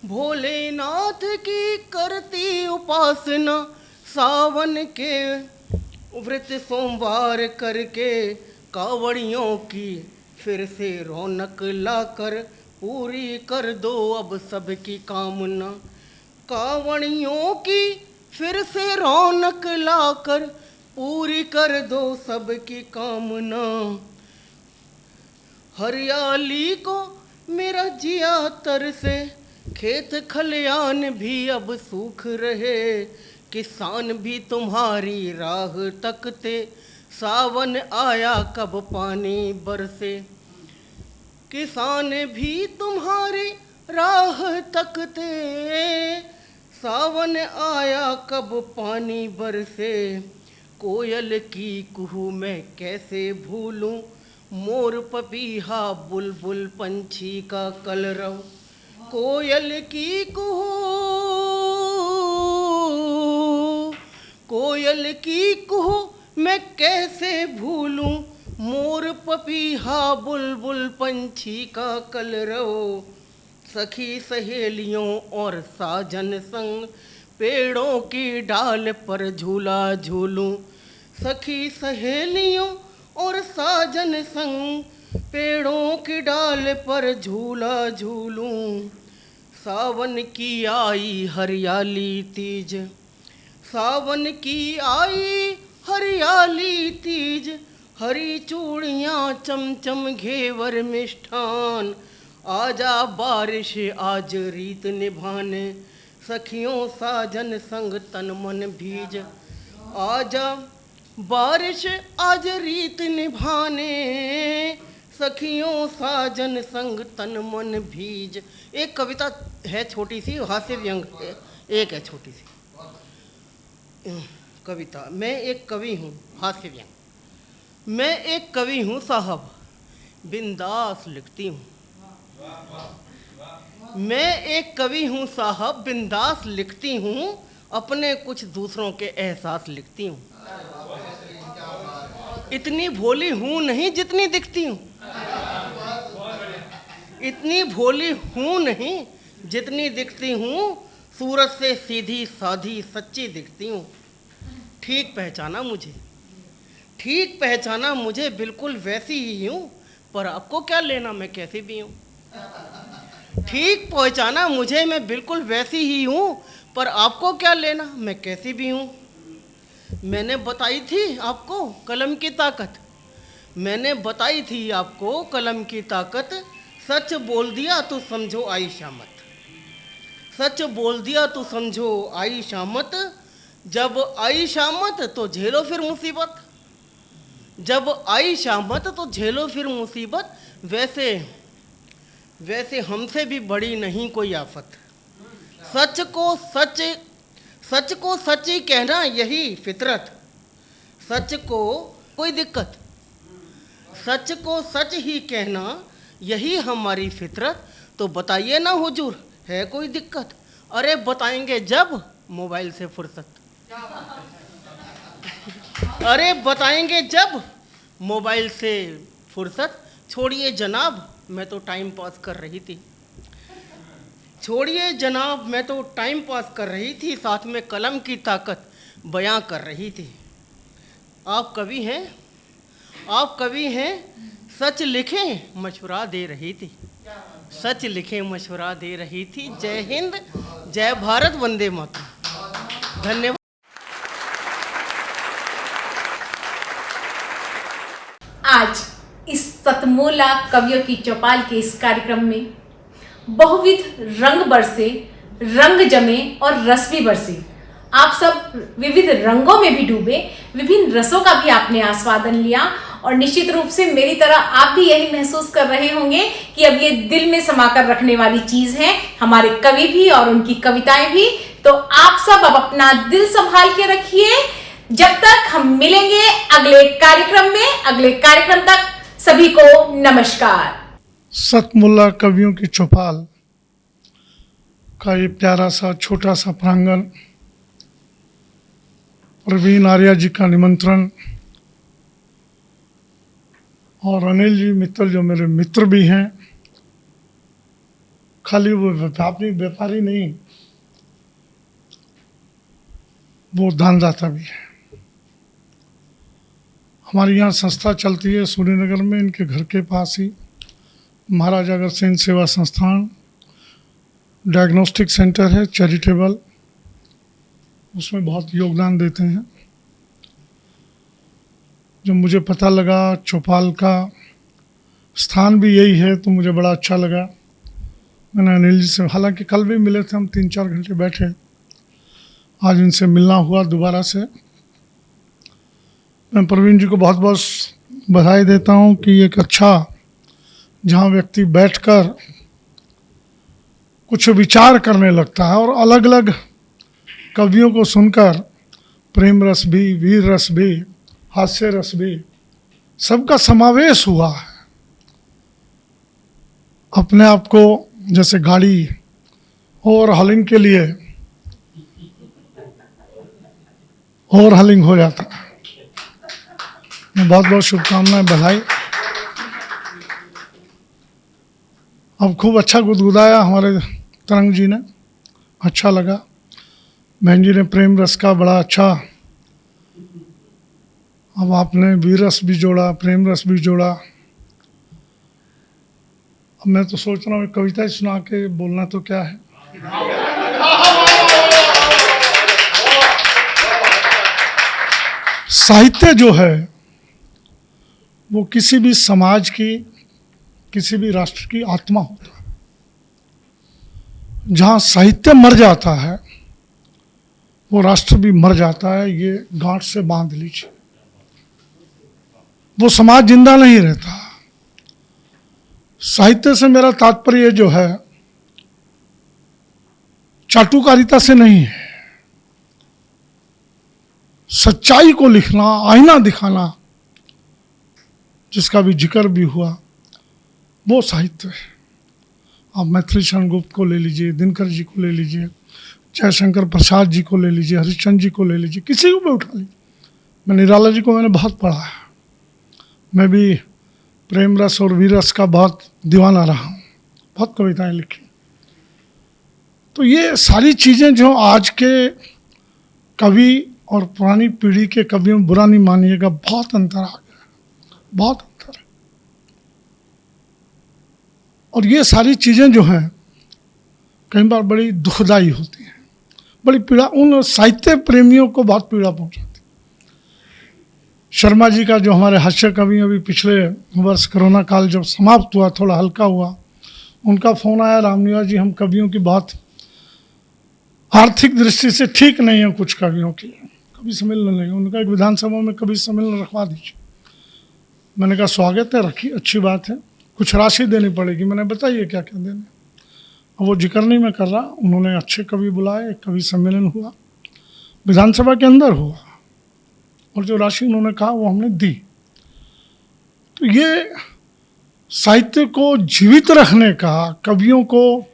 भोलेनाथ की करती उपासना, सावन के व्रत सोमवार करके। कावड़ियों की फिर से रौनक लाकर, पूरी कर दो अब सबकी कामना। कावड़ियों की फिर से रौनक लाकर, पूरी कर दो सबकी कामना। हरियाली को मेरा जिया तरसे, खेत खलियान भी अब सूख रहे। किसान भी तुम्हारी राह तकते, सावन आया कब पानी बरसे। किसान भी तुम्हारी राह तकते, सावन आया कब पानी बरसे। कोयल की कुहू मैं कैसे भूलूं, मोर पपीहा बुलबुल पंछी का कलरव। कोयल की कुहू, कोयल की कुहू मैं कैसे भूलूं, मोर पपीहा बुलबुल पंछी का कलरव। सखी सहेलियों और साजन संग, पेड़ों की डाल पर झूला झूलूं। सखी सहेलियों और साजन संग, पेड़ों की डाल पर झूला झूलूं। सावन की आई हरियाली तीज, सावन की आई हरियाली तीज। हरी चूड़ियाँ चमचम घेवर मिष्ठान, आजा बारिश आज रीत निभाने। सखियों साजन संग तन मन भीज, आजा बारिश आज रीत निभाने। सखियों साजन संग तन मन भीज। एक कविता है छोटी सी, हास्य व्यंग है, एक है छोटी सी कविता। मैं एक कवि हूँ, हास्य व्यंग। मैं एक कवि हूँ साहब, बिंदास लिखती हूँ। मैं एक कवि हूँ साहब, बिंदास लिखती हूँ। अपने कुछ दूसरों के एहसास लिखती हूँ। इतनी भोली हूँ नहीं जितनी दिखती हूँ, इतनी भोली हूँ नहीं जितनी दिखती हूँ। सूरत से सीधी साधी सच्ची दिखती हूँ। ठीक पहचाना मुझे, ठीक पहचाना मुझे, बिल्कुल वैसी ही हूँ। पर आपको क्या लेना मैं कैसी भी हूँ। ठीक पहचाना मुझे, मैं बिल्कुल वैसी ही हूँ। पर आपको क्या लेना मैं कैसी भी हूँ। मैंने बताई थी आपको कलम की ताकत, मैंने बताई थी आपको कलम की ताकत। सच बोल दिया तो समझो आई शामत, सच बोल दिया तो समझो आई शामत। जब आई शामत तो झेलो फिर मुसीबत, जब आई शामत तो झेलो फिर मुसीबत। वैसे वैसे हमसे भी बड़ी नहीं कोई आफत। सच को सच, सच को सच ही कहना यही फितरत। सच को कोई दिक्कत, सच को सच ही कहना यही हमारी फितरत। तो बताइए ना हुजूर है कोई दिक्कत। अरे बताएंगे जब मोबाइल से फुर्सत, अरे बताएंगे जब मोबाइल से फुर्सत। छोड़िए जनाब मैं तो टाइम पास कर रही थी, छोड़िए जनाब मैं तो टाइम पास कर रही थी। साथ में कलम की ताकत बयां कर रही थी। आप कवि हैं आप कवि हैं, सच लिखें मशवरा दे रही थी, सच लिखें मशवरा दे रही थी। जय हिंद, जय भारत, वंदे मातरम। धन्यवाद। आज इस सतमोला कवियों की चौपाल के इस कार्यक्रम में बहुविध रंग बरसे, रंग जमे और रस भी बरसे। आप सब विविध रंगों में भी डूबे, विभिन्न रसों का भी आपने आस्वादन लिया और निश्चित रूप से मेरी तरह आप भी यही महसूस कर रहे होंगे कि अब ये दिल में समाकर रखने वाली चीज है, हमारे कवि भी और उनकी कविताएं भी। तो आप सब अब अपना दिल संभाल के रखिए, जब तक हम मिलेंगे अगले कार्यक्रम में। अगले कार्यक्रम तक सभी को नमस्कार। सतमुल्ला कवियों की चौपाल का ये प्यारा सा छोटा सा प्रांगण, प्रवीण आर्या जी का निमंत्रण और अनिल जी मित्तल जो मेरे मित्र भी हैं, खाली वो व्यापारी नहीं, वो दानदाता भी है। हमारी यहाँ संस्था चलती है सूर्यनगर में, इनके घर के पास ही महाराजा अग्रसेन सेवा संस्थान डायग्नोस्टिक सेंटर है, चैरिटेबल, उसमें बहुत योगदान देते हैं। जब मुझे पता लगा चौपाल का स्थान भी यही है तो मुझे बड़ा अच्छा लगा। मैंने अनिल जी से, हालांकि कल भी मिले थे, हम 3-4 घंटे बैठे, आज इनसे मिलना हुआ दोबारा से। मैं प्रवीण जी को बहुत बहुत बधाई देता हूं कि एक अच्छा, जहां व्यक्ति बैठकर कुछ विचार करने लगता है और अलग अलग कवियों को सुनकर प्रेम रस भी, वीर रस भी, हास्य रस भी, सबका समावेश हुआ है। अपने आप को जैसे गाड़ी ओवर हॉलिंग के लिए ओवर हॉलिंग हो जाता है। बहुत बहुत शुभकामनाएं, बधाई। अब खूब अच्छा गुदगुदाया हमारे तरंग जी ने, अच्छा लगा। बहन जी ने प्रेम रस का बड़ा अच्छा, अब आपने वीर रस भी जोड़ा, प्रेम रस भी जोड़ा। अब मैं तो सोच रहा हूँ कविता ही सुना के बोलना तो क्या है। साहित्य जो है वो किसी भी समाज की, किसी भी राष्ट्र की आत्मा होता है। जहाँ साहित्य मर जाता है वो राष्ट्र भी मर जाता है, ये गांठ से बांध लीजिए। वो समाज जिंदा नहीं रहता। साहित्य से मेरा तात्पर्य जो है चाटुकारिता से नहीं है, सच्चाई को लिखना, आईना दिखाना, जिसका भी जिक्र भी हुआ, वो साहित्य है। आप मैथिली शरण गुप्त को ले लीजिए, दिनकर जी को ले लीजिए, जयशंकर प्रसाद जी को ले लीजिए, हरिश्चंद्र जी को ले लीजिए, किसी को भी उठा लीजिए। मैं निराला जी को मैंने बहुत पढ़ा है, मैं भी प्रेम रस और वीर रस का बहुत दीवाना रहा हूँ, बहुत कविताएं लिखी। तो ये सारी चीज़ें जो आज के कवि और पुरानी पीढ़ी के कवियों में, बुरा नहीं मानिएगा, बहुत अंतर आ गया, बहुत अंतर है। और ये सारी चीज़ें जो हैं कई बार बड़ी दुखदाई होती हैं, बड़ी पीड़ा, उन साहित्य प्रेमियों को बहुत पीड़ा पहुंचाती। शर्मा जी का जो हमारे हास्य कवि अभी पिछले वर्ष कोरोना काल जब समाप्त हुआ, थोड़ा हल्का हुआ, उनका फ़ोन आया, रामनिवास जी हम कवियों की बहुत आर्थिक दृष्टि से ठीक नहीं है, कुछ कवियों की कवि सम्मेलन नहीं, उनका एक विधानसभा में कवि सम्मेलन रखवा दीजिए। मैंने कहा स्वागत है, रखिए, अच्छी बात है, कुछ राशि देनी पड़ेगी। मैंने बताइए क्या क्या देने। अब वो जिक्र नहीं मैं कर रहा, उन्होंने अच्छे कवि बुलाए, एक कवि सम्मेलन हुआ, विधानसभा के अंदर हुआ, और जो राशि उन्होंने कहा वो हमने दी। तो ये साहित्य को जीवित रखने का, कवियों को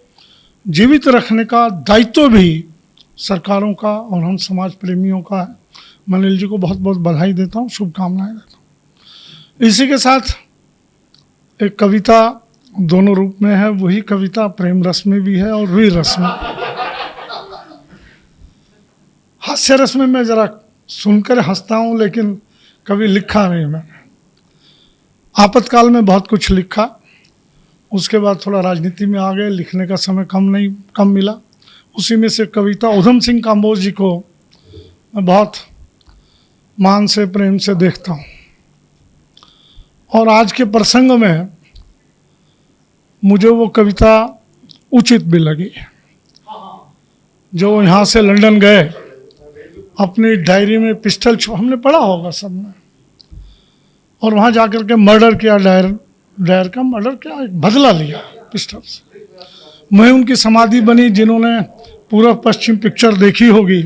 जीवित रखने का दायित्व भी सरकारों का और हम समाज प्रेमियों का है। मैं अनिल जी को बहुत बहुत बधाई देता हूँ, शुभकामनाएं देता हूँ। इसी के साथ एक कविता दोनों रूप में है, वही कविता प्रेम रस में भी है और वीर रस में। हास्य रस में मैं ज़रा सुनकर हंसता हूँ, लेकिन कभी लिखा नहीं मैंने। आपातकाल में बहुत कुछ लिखा, उसके बाद थोड़ा राजनीति में आ गए, लिखने का समय कम मिला। उसी में से कविता उधम सिंह काम्बोज जी को मैं बहुत मान से प्रेम से देखता हूँ, और आज के प्रसंग में मुझे वो कविता उचित भी लगी। जो यहाँ से लंदन गए, अपनी डायरी में पिस्टल हमने पढ़ा होगा सबने, और वहाँ जाकर के मर्डर किया, डायर का मर्डर किया, एक बदला लिया पिस्टल से। मैं उनकी समाधि बनी, जिन्होंने पूर्व पश्चिम पिक्चर देखी होगी,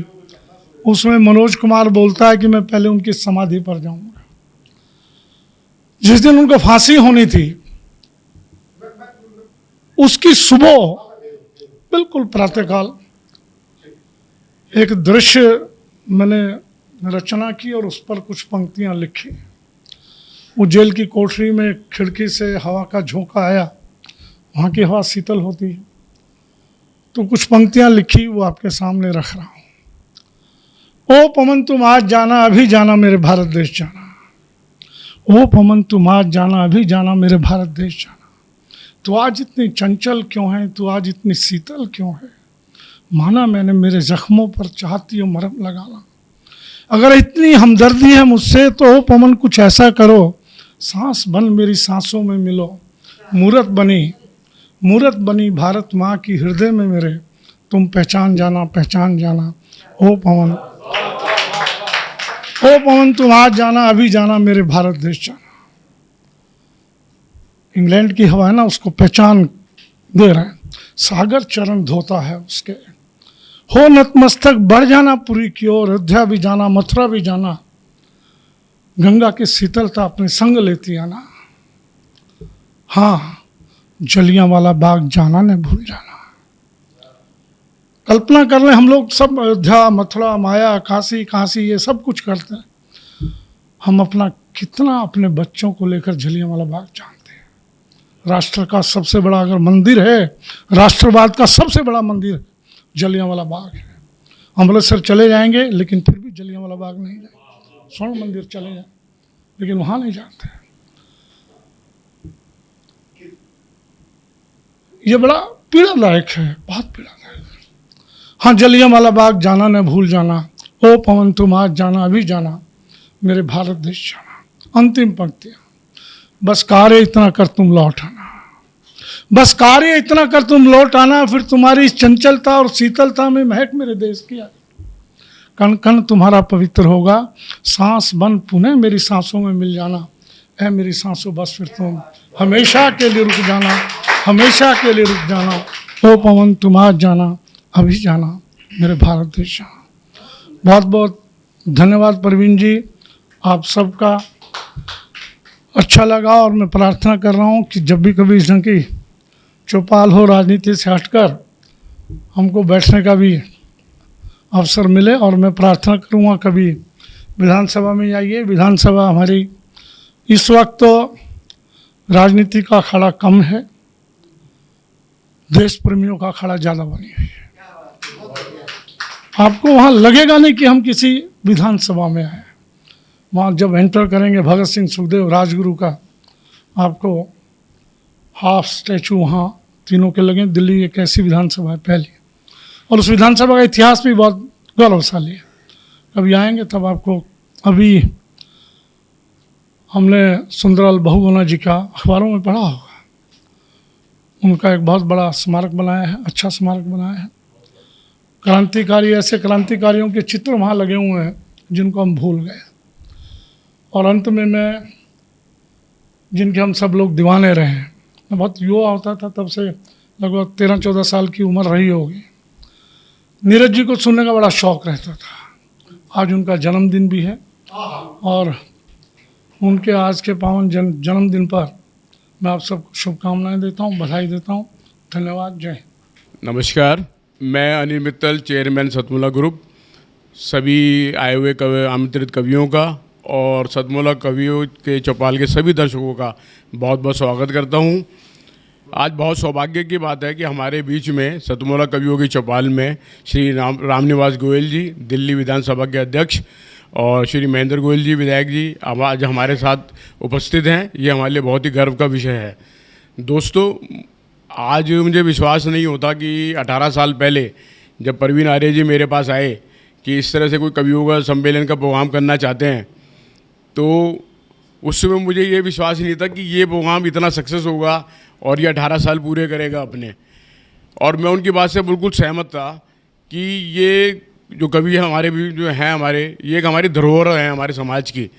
उसमें मनोज कुमार बोलता है कि मैं पहले उनकी समाधि पर जाऊंगा। जिस दिन उनको फांसी होनी थी, उसकी सुबह बिल्कुल प्रातःकाल एक दृश्य मैंने रचना की और उस पर कुछ पंक्तियां लिखी। वो जेल की कोठरी में खिड़की से हवा का झोंका आया, वहाँ की हवा शीतल होती है, तो कुछ पंक्तियां लिखी, वो आपके सामने रख रहा हूँ। ओ पवन तुम आज जाना अभी जाना मेरे भारत देश जाना, ओ पवन तुम आज जाना अभी जाना मेरे भारत देश जाना। तू आज इतनी चंचल क्यों है, तू आज इतनी शीतल क्यों है, माना मैंने मेरे जख्मों पर चाहती हो मरहम लगाना। अगर इतनी हमदर्दी है मुझसे तो ओ पवन कुछ ऐसा करो, सांस बन मेरी सांसों में मिलो। मूरत बनी भारत माँ की हृदय में मेरे, तुम पहचान जाना ओ पवन तुम आज जाना अभी जाना मेरे भारत देश जाना। इंग्लैंड की हवा है ना, उसको पहचान दे रहे हैं। सागर चरण धोता है उसके, हो नतमस्तक बढ़ जाना पुरी की ओर, अयोध्या भी जाना मथुरा भी जाना, गंगा की शीतलता अपने संग लेती आना। हाँ, जलियांवाला बाग जाना न भूल जाना। कल्पना कर लें, हम लोग सब अयोध्या मथुरा माया काशी ये सब कुछ करते हैं, हम अपना कितना अपने बच्चों को लेकर जलियांवाला बाग जानते हैं। राष्ट्र का सबसे बड़ा अगर मंदिर है, राष्ट्रवाद का सबसे बड़ा मंदिर जलियांवाला बाग है। अमृतसर चले जाएंगे लेकिन फिर भी जलियांवाला बाग नहीं जाएंगे, स्वर्ण मंदिर चले जाए लेकिन वहाँ नहीं जाते। ये बड़ा पीड़ादायक है, बहुत पीड़ादायक। हाँ, जलियांवाला बाग जाना न भूल जाना, ओ पवन तुम आज जाना अभी जाना मेरे भारत देश जाना। अंतिम पंक्तियाँ, बस कार्य इतना कर तुम लौट आना, बस कार्य इतना कर तुम लौट आना, फिर तुम्हारी इस चंचलता और शीतलता में महक मेरे देश की आई। कण कण तुम्हारा पवित्र होगा, सांस बन पुनः मेरी सांसों में मिल जाना। ऐ मेरी सांसों बस फिर तुम हमेशा के लिए रुक जाना, हमेशा के लिए रुक जाना। ओ पवन तुम आज जाना अभी जाना मेरे भारत देश जाना। बहुत बहुत धन्यवाद प्रवीण जी, आप सबका अच्छा लगा, और मैं प्रार्थना कर रहा हूँ कि जब भी कभी इस ढंग की चौपाल हो, राजनीति से हटकर हमको बैठने का भी अवसर मिले, और मैं प्रार्थना करूँगा कभी विधानसभा में आइए। विधानसभा हमारी इस वक्त तो राजनीति का अखाड़ा कम है, देश प्रेमियों का अखाड़ा ज़्यादा बनी हुई है। आपको वहाँ लगेगा नहीं कि हम किसी विधानसभा में आए। वहाँ जब एंटर करेंगे भगत सिंह सुखदेव राजगुरु का, आपको हाफ स्टैचू वहाँ तीनों के लगे। दिल्ली एक ऐसी विधानसभा है पहली, और उस विधानसभा का इतिहास भी बहुत गौरवशाली है। कभी आएंगे तब आपको। अभी हमने सुंदरलाल बहुगुणा जी का अखबारों में पढ़ा होगा, उनका एक बहुत बड़ा स्मारक बनाया है, अच्छा स्मारक बनाया है। क्रांतिकारी, ऐसे क्रांतिकारियों के चित्र वहाँ लगे हुए हैं जिनको हम भूल गए। और अंत में मैं, जिनके हम सब लोग दीवाने रहे हैं, मैं बहुत युवा होता था, तब से लगभग 13-14 साल की उम्र रही होगी। नीरज जी को सुनने का बड़ा शौक़ रहता था। आज उनका जन्मदिन भी है, और उनके आज के पावन जन्मदिन पर मैं आप सबको शुभकामनाएं देता हूं, बधाई देता हूं। धन्यवाद, जय हिंद। नमस्कार, मैं अनिल मित्तल, चेयरमैन सतमोला ग्रुप, सभी आए हुए आमंत्रित कवियों का और सतमोला कवियों के चौपाल के सभी दर्शकों का बहुत बहुत स्वागत करता हूं। आज बहुत सौभाग्य की बात है कि हमारे बीच में सतमोला कवियों की चौपाल में श्री रामनिवास गोयल जी, दिल्ली विधानसभा के अध्यक्ष, और श्री महेंद्र गोयल जी विधायक जी आज हमारे साथ उपस्थित हैं, ये हमारे लिए बहुत ही गर्व का विषय है। दोस्तों, आज मुझे विश्वास नहीं होता कि 18 साल पहले जब परवीन आर्य जी मेरे पास आए कि इस तरह से कोई कवियों का सम्मेलन का प्रोग्राम करना चाहते हैं, तो उस समय मुझे ये विश्वास ही नहीं था कि ये प्रोग्राम इतना सक्सेस होगा और ये 18 साल पूरे करेगा अपने। और मैं उनकी बात से बिल्कुल सहमत था कि ये जो कवि हमारे भी जो हैं हमारे, ये एक हमारी धरोहर है हमारे समाज की।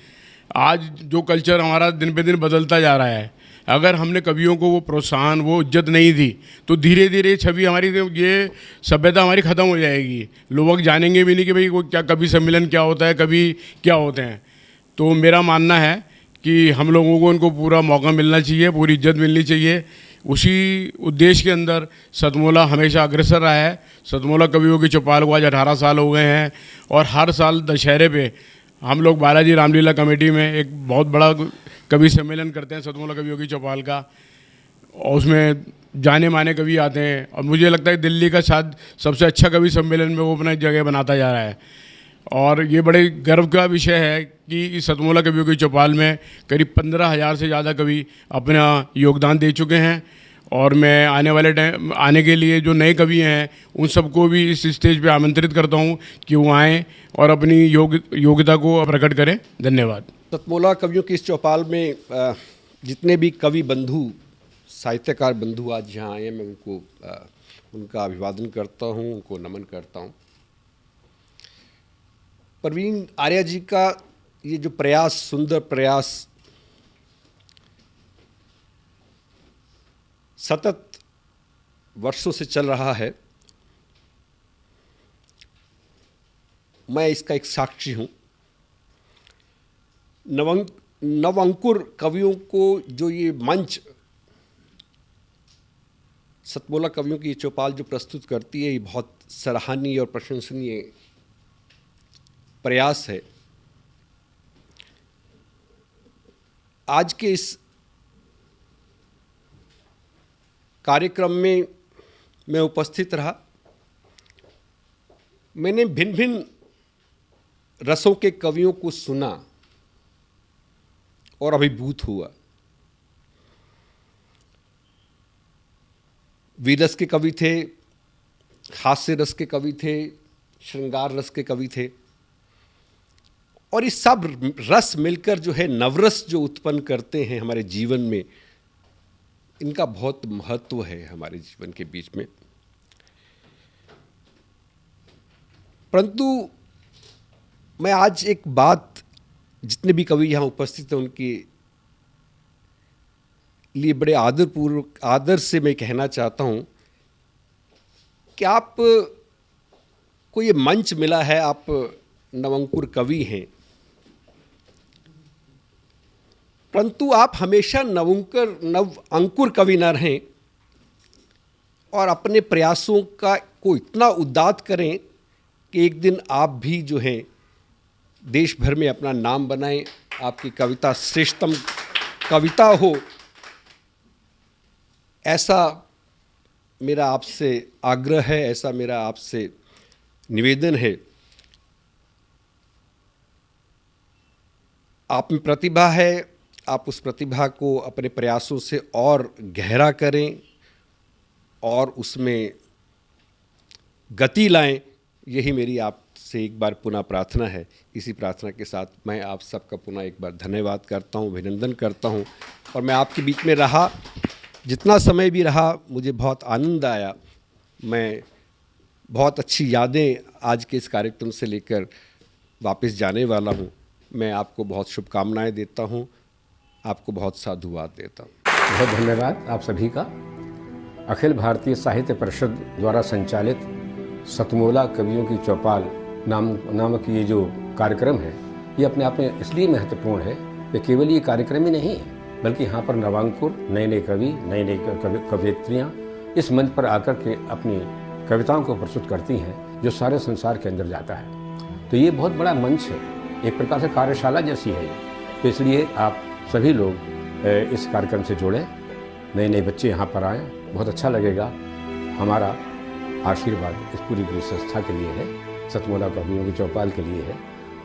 आज जो कल्चर हमारा दिन पे दिन बदलता जा रहा है, अगर हमने कवियों को वो प्रोत्साहन, वो इज्जत नहीं दी, तो धीरे धीरे छवि हमारी, ये सभ्यता हमारी ख़त्म हो जाएगी। लोग जानेंगे भी नहीं कि भाई वो क्या कवि सम्मेलन क्या होता है, कवि क्या होते हैं। तो मेरा मानना है कि हम लोगों को उनको पूरा मौका मिलना चाहिए, पूरी इज्जत मिलनी चाहिए। उसी उद्देश्य के अंदर सतमोला हमेशा अग्रसर रहा है। सतमोला कवियों की चौपाल को आज 18 साल हो गए हैं और हर साल दशहरे पे हम लोग बालाजी रामलीला कमेटी में एक बहुत बड़ा कवि सम्मेलन करते हैं सतमोला कवियों की चौपाल का, और उसमें जाने माने कवि आते हैं। और मुझे लगता है दिल्ली का शायद सबसे अच्छा कवि सम्मेलन में वो अपना जगह बनाता जा रहा है। और ये बड़े गर्व का विषय है कि इस सतमोला कवियों की चौपाल में करीब 15,000 से ज़्यादा कवि अपना योगदान दे चुके हैं। और मैं आने वाले टाइम आने के लिए जो नए कवि हैं उन सबको भी इस स्टेज पे आमंत्रित करता हूं कि वो आएँ और अपनी योग्यता को प्रकट करें। धन्यवाद। सतमोला कवियों की इस चौपाल में जितने भी कवि बंधु, साहित्यकार बंधु आज यहाँ आए हैं, मैं उनको उनका अभिवादन करता हूँ, उनको नमन करता हूँ। परवीन आर्य जी का ये जो प्रयास, सुंदर प्रयास, सतत वर्षों से चल रहा है, मैं इसका एक साक्षी हूँ। नवअंकुर कवियों को जो ये मंच सतमोला कवियों की चौपाल जो प्रस्तुत करती है, ये बहुत सराहनीय और प्रशंसनीय प्रयास है। आज के इस कार्यक्रम में मैं उपस्थित रहा। मैंने भिन्न भिन्न रसों के कवियों को सुना और अभिभूत हुआ। वीरस के कवि थे, हास्य रस के कवि थे, श्रृंगार रस के कवि थे, और ये सब रस मिलकर जो है नवरस जो उत्पन्न करते हैं हमारे जीवन में, इनका बहुत महत्व है हमारे जीवन के बीच में। परंतु मैं आज एक बात, जितने भी कवि यहाँ उपस्थित हैं उनके लिए बड़े आदर से मैं कहना चाहता हूँ कि आप को ये मंच मिला है, आप नवअंकुर कवि हैं, परंतु आप हमेशा नवअंकुर कवि न रहें और अपने प्रयासों को इतना उद्दात करें कि एक दिन आप भी जो हैं देश भर में अपना नाम बनाएं, आपकी कविता श्रेष्ठतम कविता हो, ऐसा मेरा आपसे आग्रह है, ऐसा मेरा आपसे निवेदन है। आप में प्रतिभा है, आप उस प्रतिभा को अपने प्रयासों से और गहरा करें और उसमें गति लाएं, यही मेरी आपसे एक बार पुनः प्रार्थना है। इसी प्रार्थना के साथ मैं आप सबका पुनः एक बार धन्यवाद करता हूं, अभिनंदन करता हूं। और मैं आपके बीच में रहा, जितना समय भी रहा, मुझे बहुत आनंद आया। मैं बहुत अच्छी यादें आज के इस कार्यक्रम से लेकर वापस जाने वाला हूं। मैं आपको बहुत शुभकामनाएं देता हूं, आपको बहुत साधुवाद देता हूं। बहुत धन्यवाद आप सभी का। अखिल भारतीय साहित्य परिषद द्वारा संचालित सतमोला कवियों की चौपाल नामक ये जो कार्यक्रम है, ये अपने आप में इसलिए महत्वपूर्ण है कि केवल ये कार्यक्रम ही नहीं है, बल्कि यहाँ पर नवांकुर, नए नए कवि, नए नए कवयित्रियाँ इस मंच पर आकर के अपनी कविताओं को प्रस्तुत करती हैं, जो सारे संसार के अंदर जाता है। तो ये बहुत बड़ा मंच है, एक प्रकार से कार्यशाला जैसी है। तो इसलिए आप सभी लोग इस कार्यक्रम से जुड़ें, नए नए बच्चे यहाँ पर आएँ, बहुत अच्छा लगेगा। हमारा आशीर्वाद इस पूरी संस्था के लिए है, सतमोला कवियों की चौपाल के लिए है।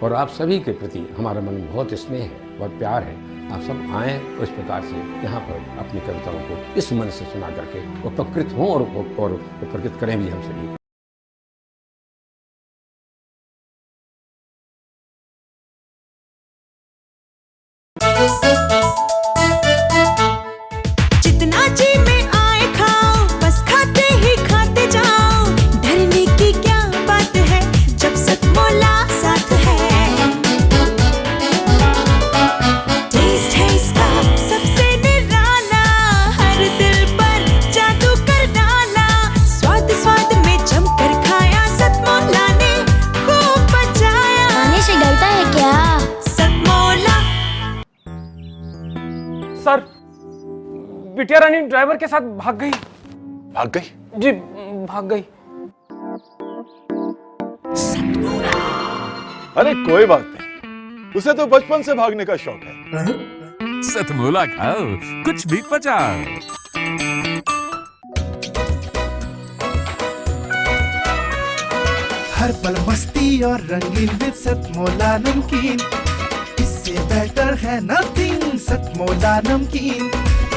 और आप सभी के प्रति हमारा मन बहुत स्नेह है और प्यार है। आप सब आएँ और इस प्रकार से यहाँ पर अपनी कविताओं को इस मन से सुना करके उपकृत हों और उपकृत करें भी हम सभी। जितना जी में आए खाओ, बस खाते ही खाते जाओ। डरने की क्या बात है जब सतमोला साथ है। टेस्ट है इसका सबसे निराला, हर दिल पर जादू कर डाला। स्वाद स्वाद में जमकर खाया, सतमोला ने खूब बचाया। खाने से डरता है क्या? सतमोला। सर, बिटिया रानी ड्राइवर के साथ भाग गई। भाग गई? जी, भाग गई। अरे कोई बात नहीं, उसे तो बचपन से भागने का शौक है। सतमोला खाओ, कुछ भी पचाओ। हर पल मस्ती और रंगीन विद सतमोला नमकीन, इससे बेटर है नथिंग। सतमोला नमकीन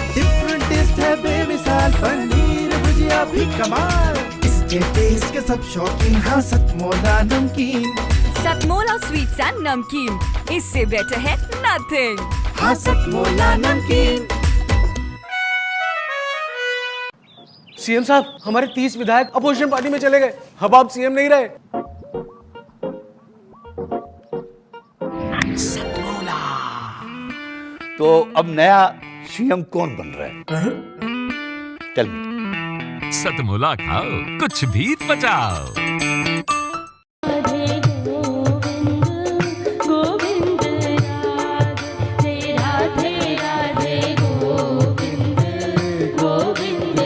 डिफरेंट टेस्ट है बेमिसाल, पनीर भुजिया भी कमाल। इसके टेस्ट के सब शौकीन, हाँ सतमोला नमकीन। सतमोला स्वीट्स एंड नमकीन, इससे बेटर है नथिंग। हाँ सतमोला नमकीन। सीएम साहब, हमारे 30 विधायक अपोजिशन पार्टी में चले गए। अब आप सीएम नहीं रहे। तो अब नया सीएम कौन बन रहा है? Tell me. सतमोला खाओ, कुछ भी पचाओ।